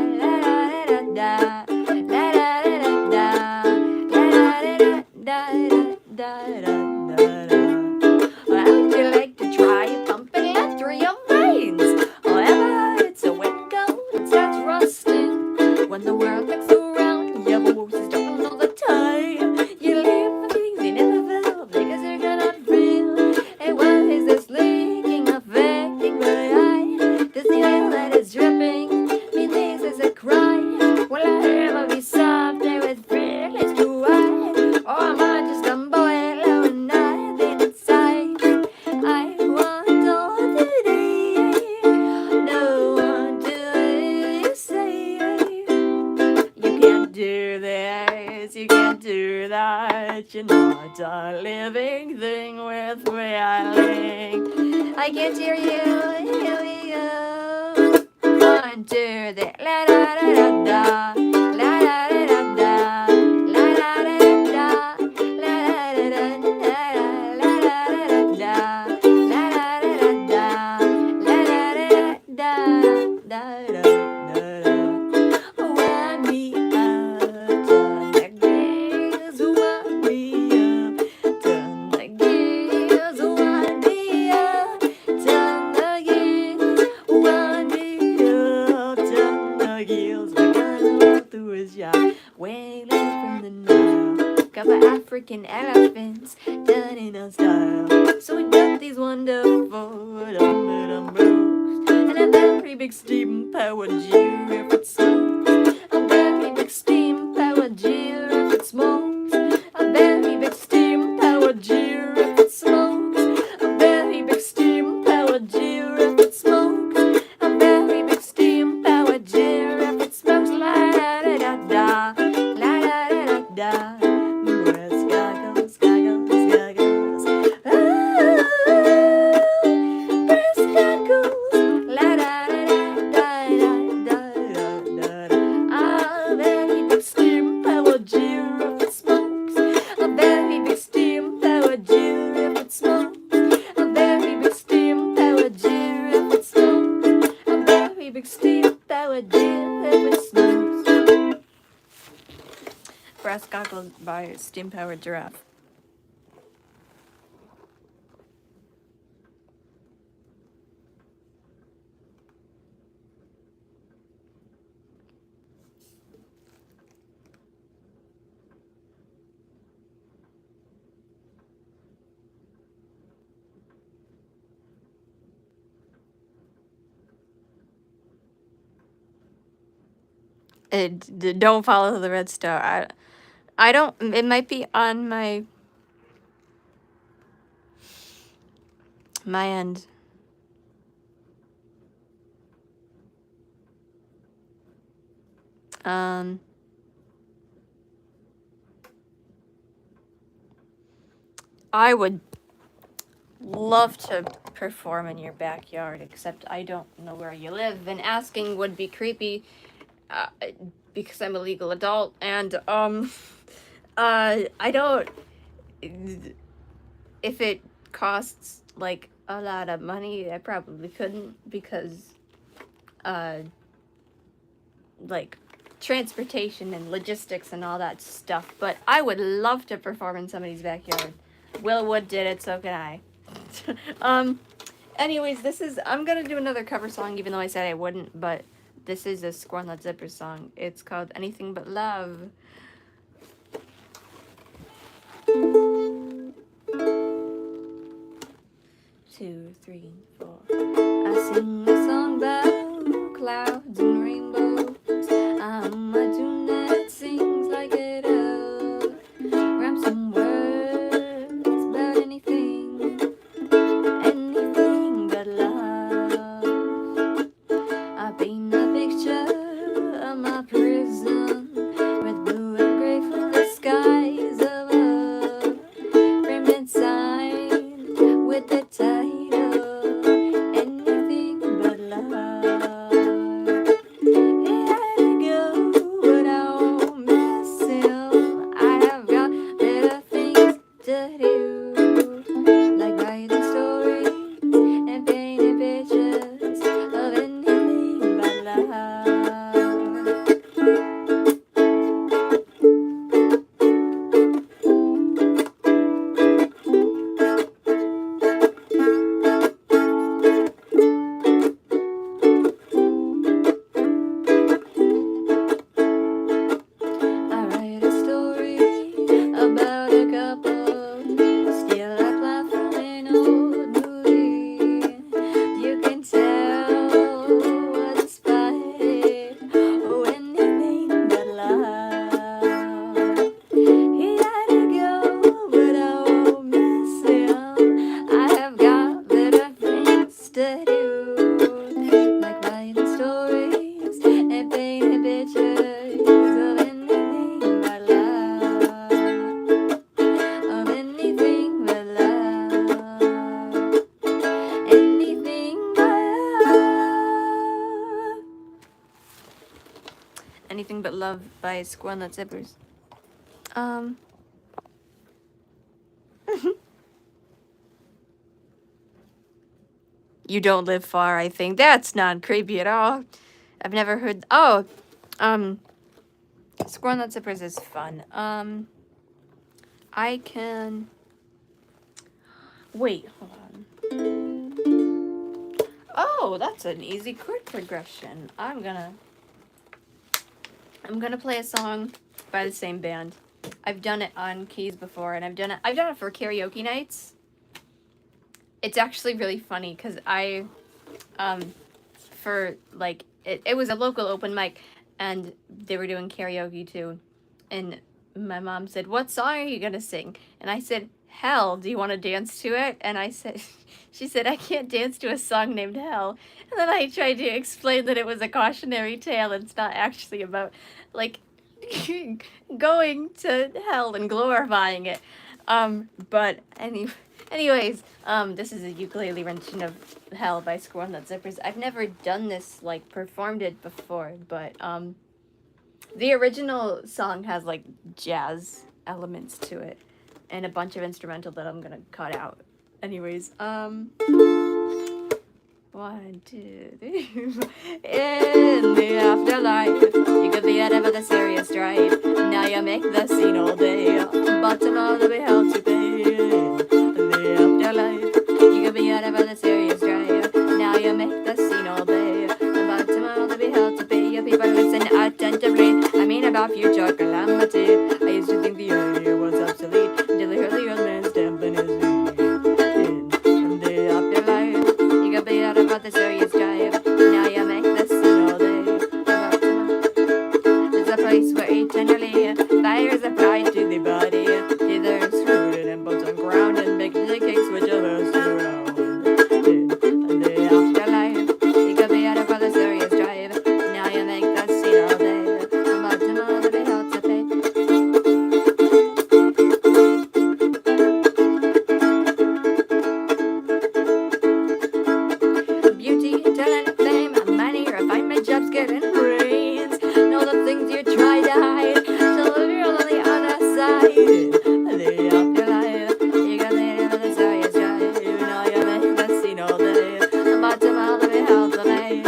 [SPEAKER 1] da da. La da da da. La da da da da da da. Would you like to try pumping it through your veins? However, it's a wet go, it starts rusting. When the world looks around, your voices don't all the time. You live for things you never felt because you cannot feel. And why is this leaking affecting my eye? Does the oil that is dripping mean this is a crime? Will I ever be someday with feelings too wide? Or am I just a boy alone and nothing inside? I want all today. No one to say you can't do this, you can't do that. You're not a living thing with feeling. I can't hear you. Here we go. 1, 2, 3. La da da da da. La da da da da. La da da da da. La da da da da. La da da da da. La da da da da. La da da da da da da. Wind me up, turn the gears. Wind me up, turn the gears. Wind me up, turn the gears. Wind me up, turn the gears. We're gonna walk through a shop, wailing from the Nile. Couple African elephants done in our style. So we built these wonderful dum books and a very big steam-powered giraffe that smokes. A very big steam-powered giraffe that smokes. A very big steam-powered giraffe that smokes. A very big steam-powered giraffe that smokes. A very big steam-powered giraffe that smokes. La da da da da. La da da da da. Goggles, goggles, goggles. Oh, breast goggles. La da da da da da da da. A very big steam-powered giraffe that smokes. A very big steam-powered giraffe that smokes. A very big steam-powered giraffe that smokes. A very big steam-powered giraffe that smokes. Brass goggles by steam-powered giraffe. Don't follow the red star. I don't. It might be on my end. I would love to perform in your backyard, except I don't know where you live, and asking would be creepy, because I'm a legal adult, and I don't. If it costs like a lot of money, I probably couldn't, because like transportation and logistics and all that stuff. But I would love to perform in somebody's backyard. Will Wood did it, so can I. Anyways, I'm gonna do another cover song, even though I said I wouldn't, but this is a Scorn Led Zeppelin song. It's called Anything But Love. 2, 3, 4. I sing a song about clouds and rainbows. I'm a tune that sings like it all. Rhyme some words about anything but love. I paint a picture of my prison with blue and gray for the skies above, framed and signed with the title like writing stories and painting pictures of anything but love, of anything but love, anything but love. Anything But Love by Squirrel Nut Zippers. You don't live far, I think. That's not creepy at all. I've never heard. Oh, Squirrel Nut Zippers is fun. I can. Wait, hold on. Oh, that's an easy chord progression. I'm gonna play a song by the same band. I've done it on keys before, and I've done it for karaoke nights. It's actually really funny because for like it was a local open mic, and they were doing karaoke too, and my mom said, "What song are you gonna sing?" And I said, "Hell, do you want to dance to it?" And I said, she said, "I can't dance to a song named Hell." And then I tried to explain that it was a cautionary tale, and it's not actually about like going to hell and glorifying it. But anyways, this is a ukulele rendition of Hell by Squirrel Nut Zippers. I've never done this, like, performed it before, but, the original song has, like, jazz elements to it, and a bunch of instrumental that I'm gonna cut out. Anyways, 1, 2, 3. In the afterlife, you could be out of the serious strife. Now you make the scene all day, but tomorrow be held to pay. In the afterlife, you could be out of the serious strife. Now you make the scene all day, but tomorrow be held to pay. You people listen attentively. I mean about future calamity. I used to think the idea was obsolete until I heard the old man stamping his feet. In the afterlife, you could be out of the serious strife. Now you make the scene all day. There's a place where eternally fires applied to the body. Either rooted and bones on ground and baked the cakes whichever surround. In the afterlife, you could be out of the serious strife. Now you make the scene all day. But tomorrow be held to pay. Beauty, talent, fame, money, refinement, jobs, getting brains. Know the things you try to hide, till you're on the other side. The afterlife, you got the end of the serious drive. Now you make the scene all day, but tomorrow be held to pay.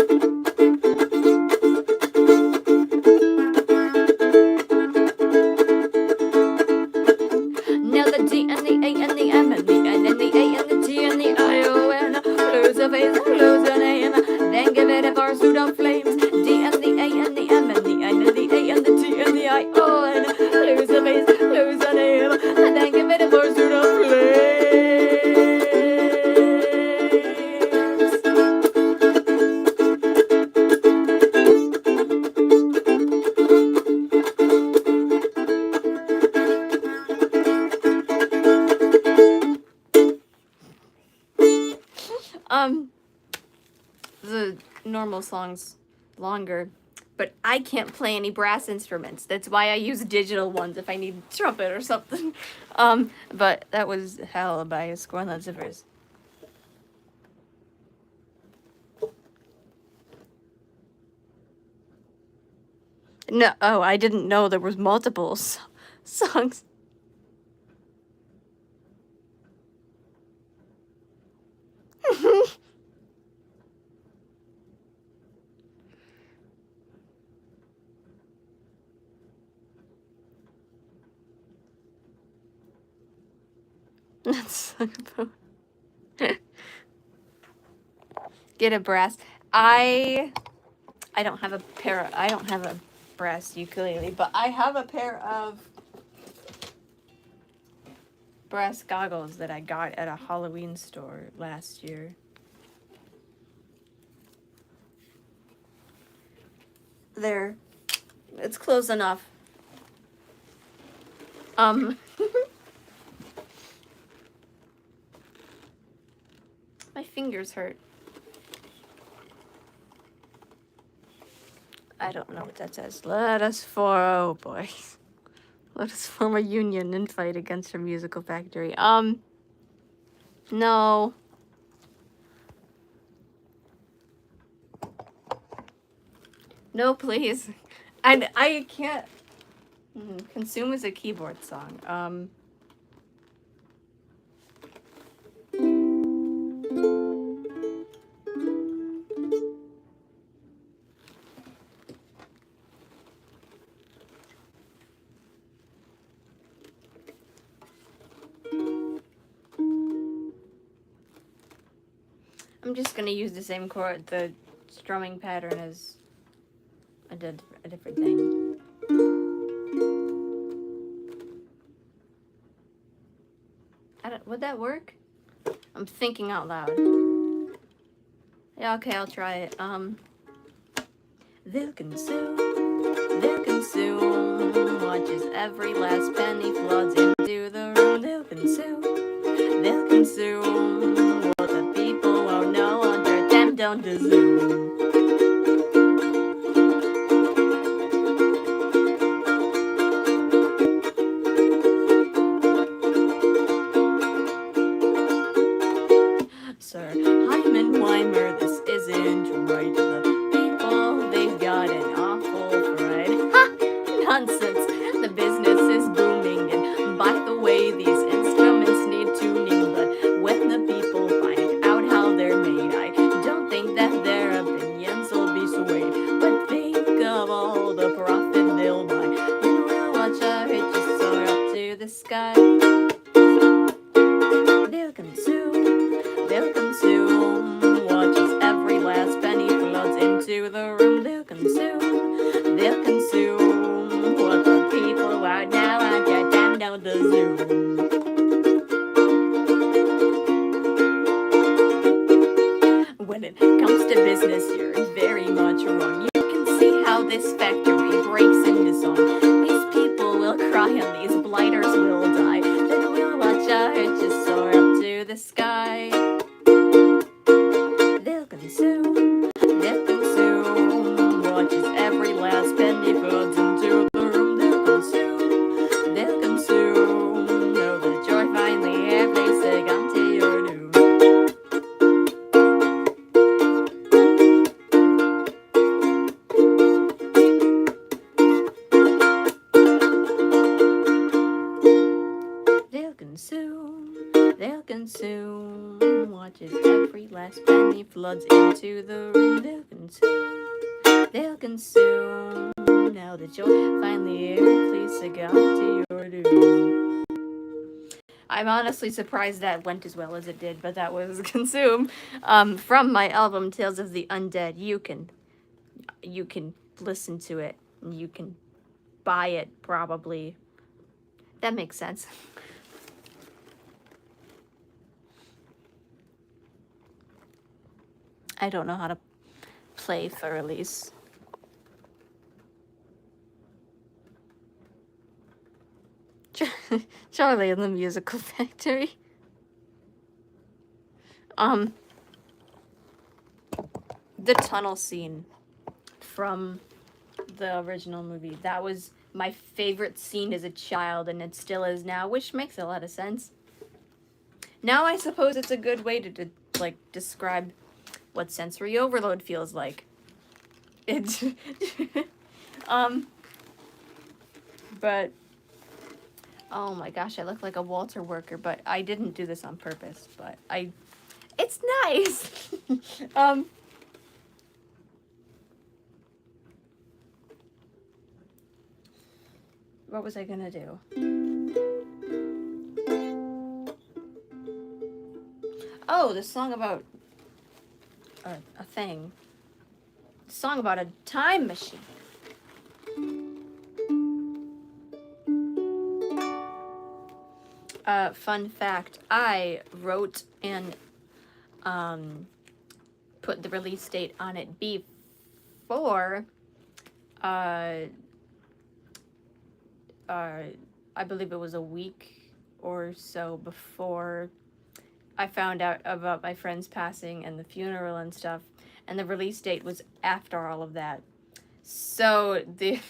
[SPEAKER 1] Now the D and the A and the M and the N and the A and the T and the I-O-N. Lose a face, lose a name, then give it a pursuit of flames. D and the A and the M and the N and the A and the T and the I-O-N. Lose a face, lose a name, and then give it a pursuit of flames. The normal song's longer, but I can't play any brass instruments. That's why I use digital ones if I need trumpet or something. But that was Hell by Squirrel Nut Zippers. No, oh, I didn't know there was multiple songs. That's get a brass. I don't have a brass ukulele, but I have a pair of brass goggles that I got at a Halloween store last year. There. It's close enough. My fingers hurt. I don't know what that says. Let us for oh boy. Let us form a union and fight against a musical factory. No. No, please. I can't. Consume is a keyboard song. I'm just gonna use the same chord, the strumming pattern as I did a different thing. Would that work? I'm thinking out loud. Yeah, okay, I'll try it. They'll consume, watch as every last penny floods into the room. They'll consume, what the people won't know under them don't desume. Sir Hyman Weimer, this isn't right. The people, they've got an awful fright. Ha! Nonsense! The business is booming, and by the way, these instruments need tuning. But when the people find out how they're made, I don't think that their opinions will be swayed. But think of all the profit they'll buy, and we'll watch our riches soar up to the sky. They'll consume, watch as every last penny floods into the room. They'll consume, what the people are now under them don't desume. When it comes to business, you're very much wrong. You can see how this factory breaks into song. These people will cry and these blighters will die. Then we'll watch our riches soar up to the sky. They'll consume, watch as every last penny floods into the room. They'll consume, know that you're finally here, they succumb to your doom. They'll consume, watch as every last penny floods into the room. They'll consume, now that you're finally here, please succumb to your doom. I'm honestly surprised that went as well as it did, but that was Consume, from my album Tales of the Undead. You can listen to it, and you can buy it, probably. That makes sense. I don't know how to play for release. Charlie and the Musical Factory. The tunnel scene from the original movie. That was my favorite scene as a child, and it still is now, which makes a lot of sense. Now I suppose it's a good way to describe what sensory overload feels like. It's but oh my gosh, I look like a Walter worker, but I didn't do this on purpose, but it's nice. What was I gonna do? Oh, the song about a thing. A song about a time machine. Fun fact, I wrote and put the release date on it before I believe it was a week or so before I found out about my friend's passing and the funeral and stuff, and the release date was after all of that. So the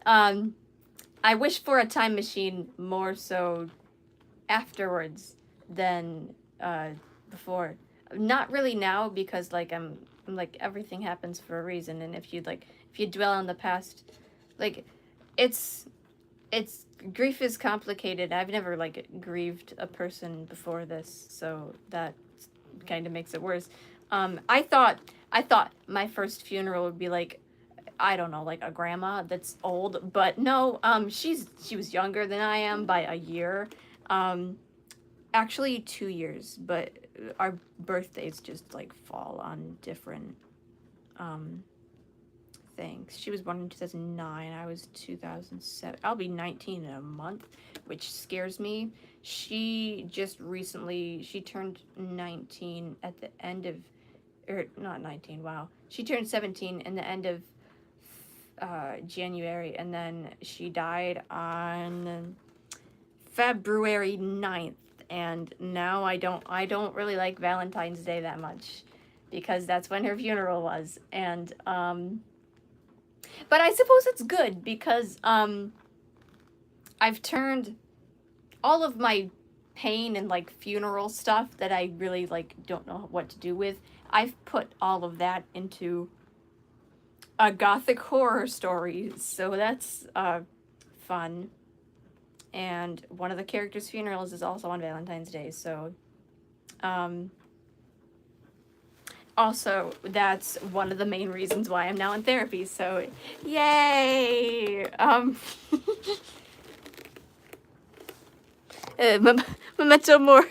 [SPEAKER 1] I wish for a time machine more so afterwards than before. Not really now because like I'm like everything happens for a reason, and if you dwell on the past, like it's it's grief is complicated. I've never like grieved a person before this, so that kind of makes it worse. I thought my first funeral would be like, I don't know, like a grandma that's old, but no, she was younger than I am by a year. Um, Actually 2 years, but our birthdays just like fall on different um things. She was born in 2009. I was 2007. I'll be 19 in a month, which scares me. She turned 19 at the end of, or not 19, wow. She turned 17 in the end of January, and then she died on February 9th. And now I don't really like Valentine's Day that much because that's when her funeral was. And but I suppose it's good because I've turned all of my pain and like funeral stuff that I really like don't know what to do with. I've put all of that into a gothic horror story, so that's fun. And one of the characters' funerals is also on Valentine's Day, so um, also that's one of the main reasons why I'm now in therapy. So, yay! Memento mori.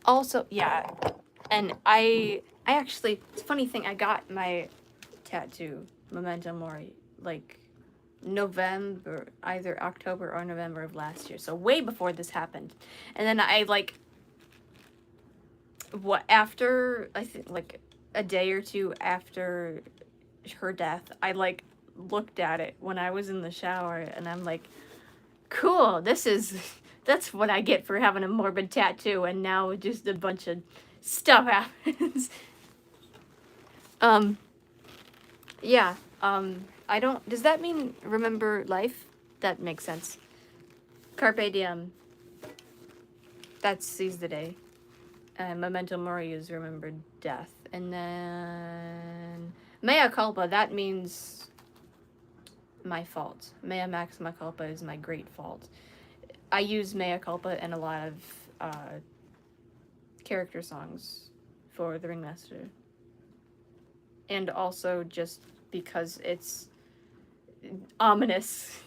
[SPEAKER 1] Also, yeah, and I actually, it's a funny thing. I got my tattoo, Memento Mori, like November, either October or November of last year. So way before this happened. And then I like, what, after, I think like a day or two after her death, I like looked at it when I was in the shower, and I'm like, cool, that's what I get for having a morbid tattoo, and now just a bunch of stuff happens. um, yeah, I don't, does that mean remember life? That makes sense. Carpe diem, that's seize the day. Memento mori is remembered death. And then mea culpa, that means my fault. Mea maxima culpa is my great fault. I use mea culpa in a lot of character songs for the Ringmaster. And also just because it's ominous.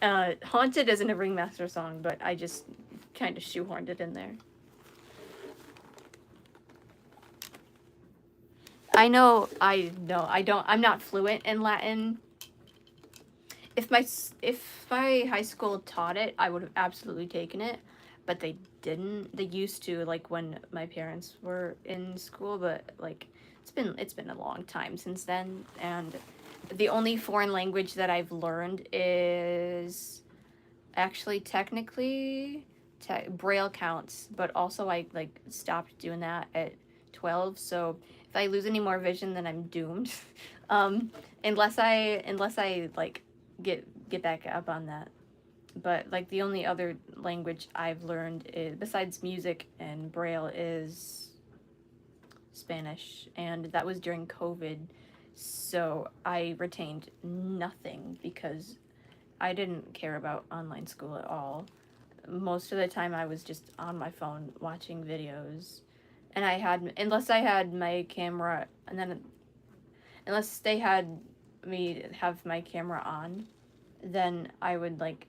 [SPEAKER 1] Haunted isn't a Ringmaster song, but I just kind of shoehorned it in there. I know, I'm not fluent in Latin. If my high school taught it, I would have absolutely taken it, but they didn't. They used to, like when my parents were in school, but like it's been a long time since then, and the only foreign language that I've learned is actually technically Braille counts, but also I like stopped doing that at 12, so if I lose any more vision, then I'm doomed. Unless I like get back up on that. But like the only other language I've learned is, besides music and Braille, is Spanish, and that was during COVID. So I retained nothing because I didn't care about online school at all. Most of the time I was just on my phone watching videos. And unless I had my camera, and then unless they had me have my camera on, then I would like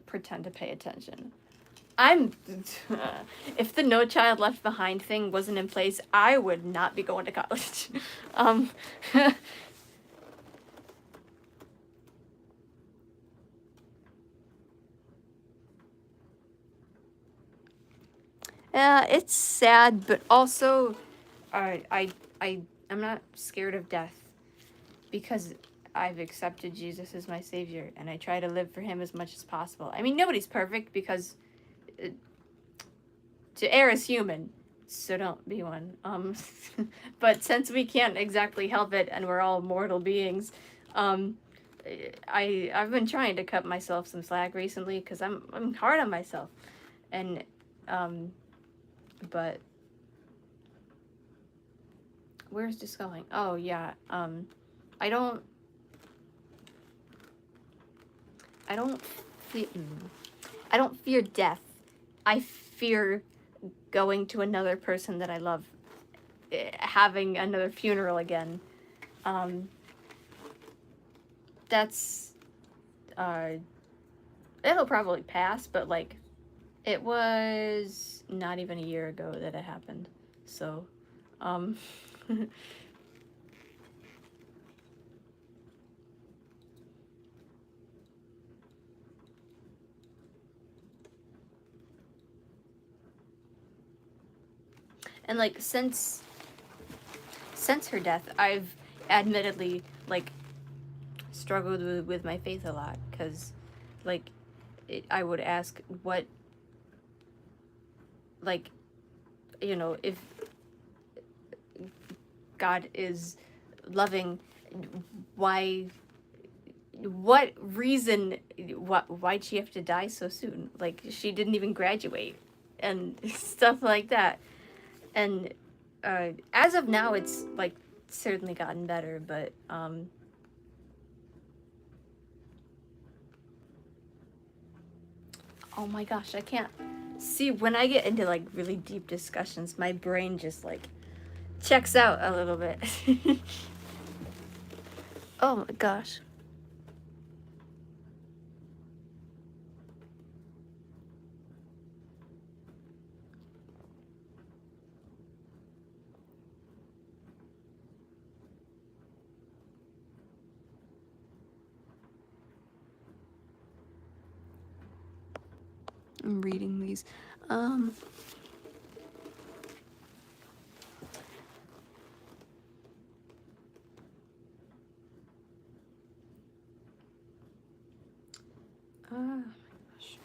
[SPEAKER 1] pretend to pay attention. I'm if the No Child Left Behind thing wasn't in place, I would not be going to college. um Yeah, it's sad, but also I'm not scared of death because I've accepted Jesus as my savior, and I try to live for him as much as possible. I mean, nobody's perfect because to err is human, so don't be one. But since we can't exactly help it and we're all mortal beings, um, I've been trying to cut myself some slack recently because I'm hard on myself, and um, but where's this going? Oh yeah, I don't I don't fear I don't fear death. I fear going to another person that I love, having another funeral again. Um, that's it'll probably pass, but like it was not even a year ago that it happened. So, um, and like since her death, I've admittedly like struggled with my faith a lot because like I would ask what, like, you know, if God is loving, why, what reason, why'd she have to die so soon? Like, she didn't even graduate and stuff like that. And as of now, it's like certainly gotten better, but oh my gosh, I can't see when I get into like really deep discussions, my brain just like checks out a little bit. Oh my gosh. I'm reading these. Um, my gosh.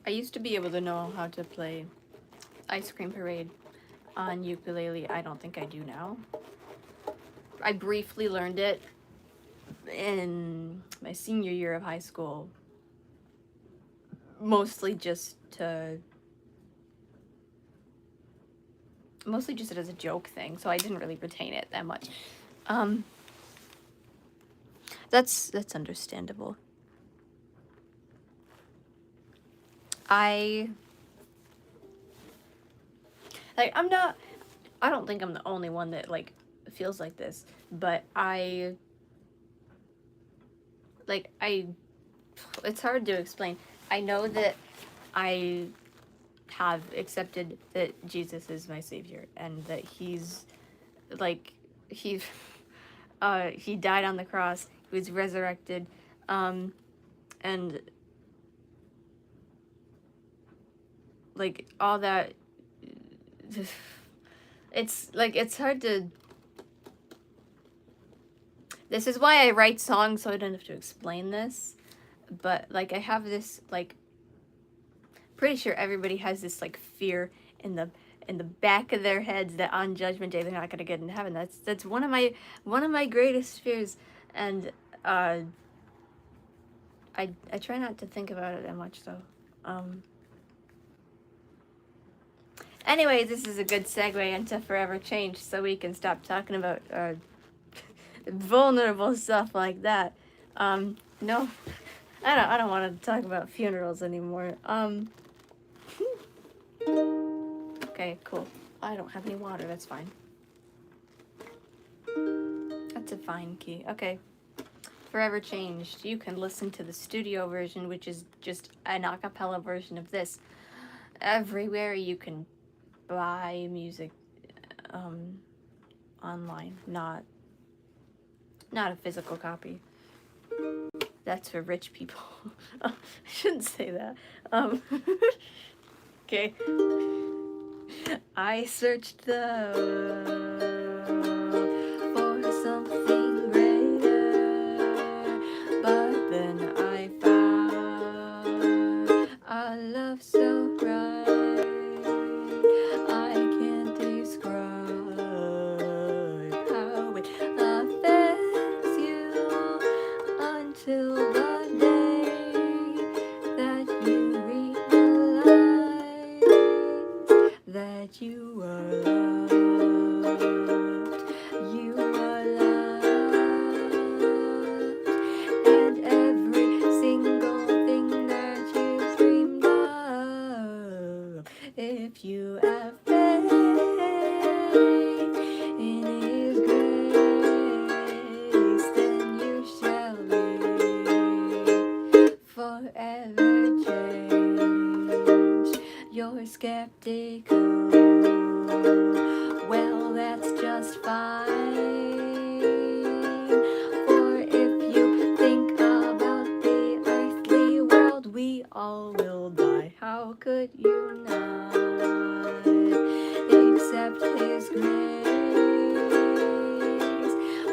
[SPEAKER 1] I used to be able to know how to play Ice Cream Parade on ukulele. I don't think I do now. I briefly learned it in my senior year of high school, mostly just as a joke thing, so I didn't really retain it that much. That's understandable. I don't think I'm the only one that like feels like this, but it's hard to explain. I know that I have accepted that Jesus is my savior and that he's like he he died on the cross, he was resurrected, and like all that. It's like it's hard to. This is why I write songs, so I don't have to explain this. But like I have this like, pretty sure everybody has this like fear in the back of their heads that on Judgment Day they're not gonna get into heaven. That's one of my greatest fears, and I try not to think about it that much though. Anyway, this is a good segue into Forever Change, so we can stop talking about vulnerable stuff like that. No, I don't want to talk about funerals anymore. Okay, cool. I don't have any water. That's fine. That's a fine key. Okay. Forever Changed. You can listen to the studio version, which is just an a cappella version of this, everywhere you can buy music online, not a physical copy. That's for rich people. I shouldn't say that. Okay. I searched the for something greater, but then I found till the day that you realize that you are loved. You are loved, and every single thing that you dreamed of. If you have faith in His grace, then you shall be forever changed. You're skeptical, well, that's just fine. For if you think about the earthly world, we all will die. How could you not accept His grace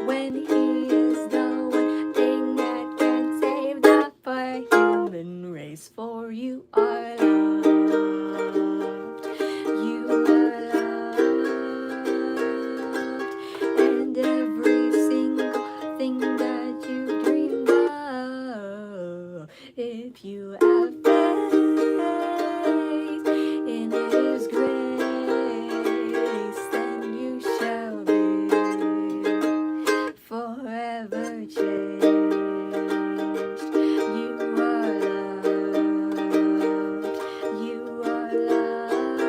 [SPEAKER 1] when He is the one thing that can save the poor human race? For you are loved, you are loved, and every single thing that you dreamed of. If you have faith in His grace, then you shall be forever changed. You are loved, you are loved,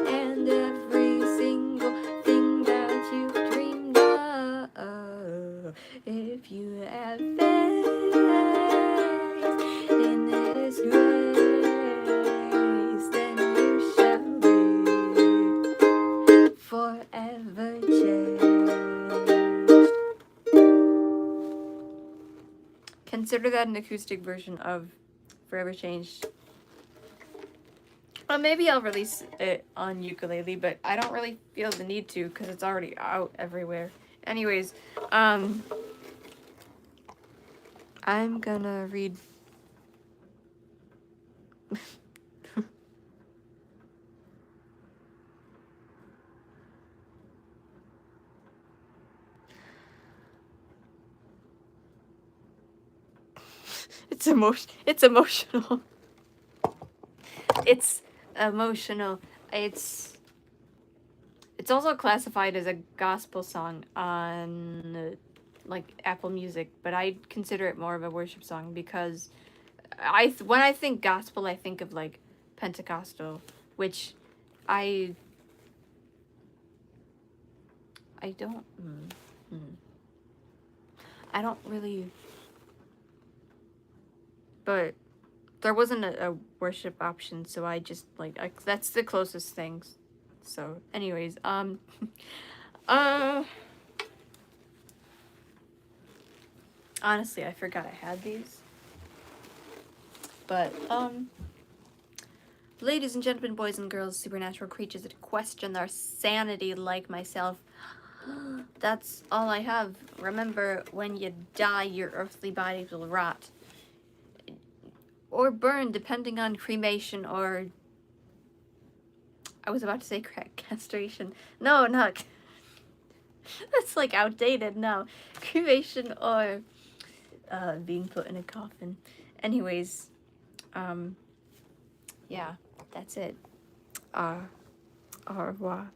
[SPEAKER 1] and every single thing that you've dreamed of. If you have faith in His grace, then you shall be forever changed. Consider that an acoustic version of Forever Changed. Well, maybe I'll release it on ukulele, but I don't really feel the need to because it's already out everywhere. Anyways, I'm gonna read. It's emotional. It's emotional. It's emotional. It's also classified as a gospel song on like Apple Music, but I consider it more of a worship song because when I think gospel, I think of like Pentecostal, which I don't I don't really, but there wasn't a worship option, so I just like that's the closest things. So, anyways, honestly, I forgot I had these. But ladies and gentlemen, boys and girls, supernatural creatures that question our sanity like myself, that's all I have. Remember, when you die, your earthly bodies will rot. Or burn, depending on cremation or... I was about to say castration. No, not... That's like outdated, no. Cremation or being put in a coffin. Anyways, yeah, that's it. Au revoir.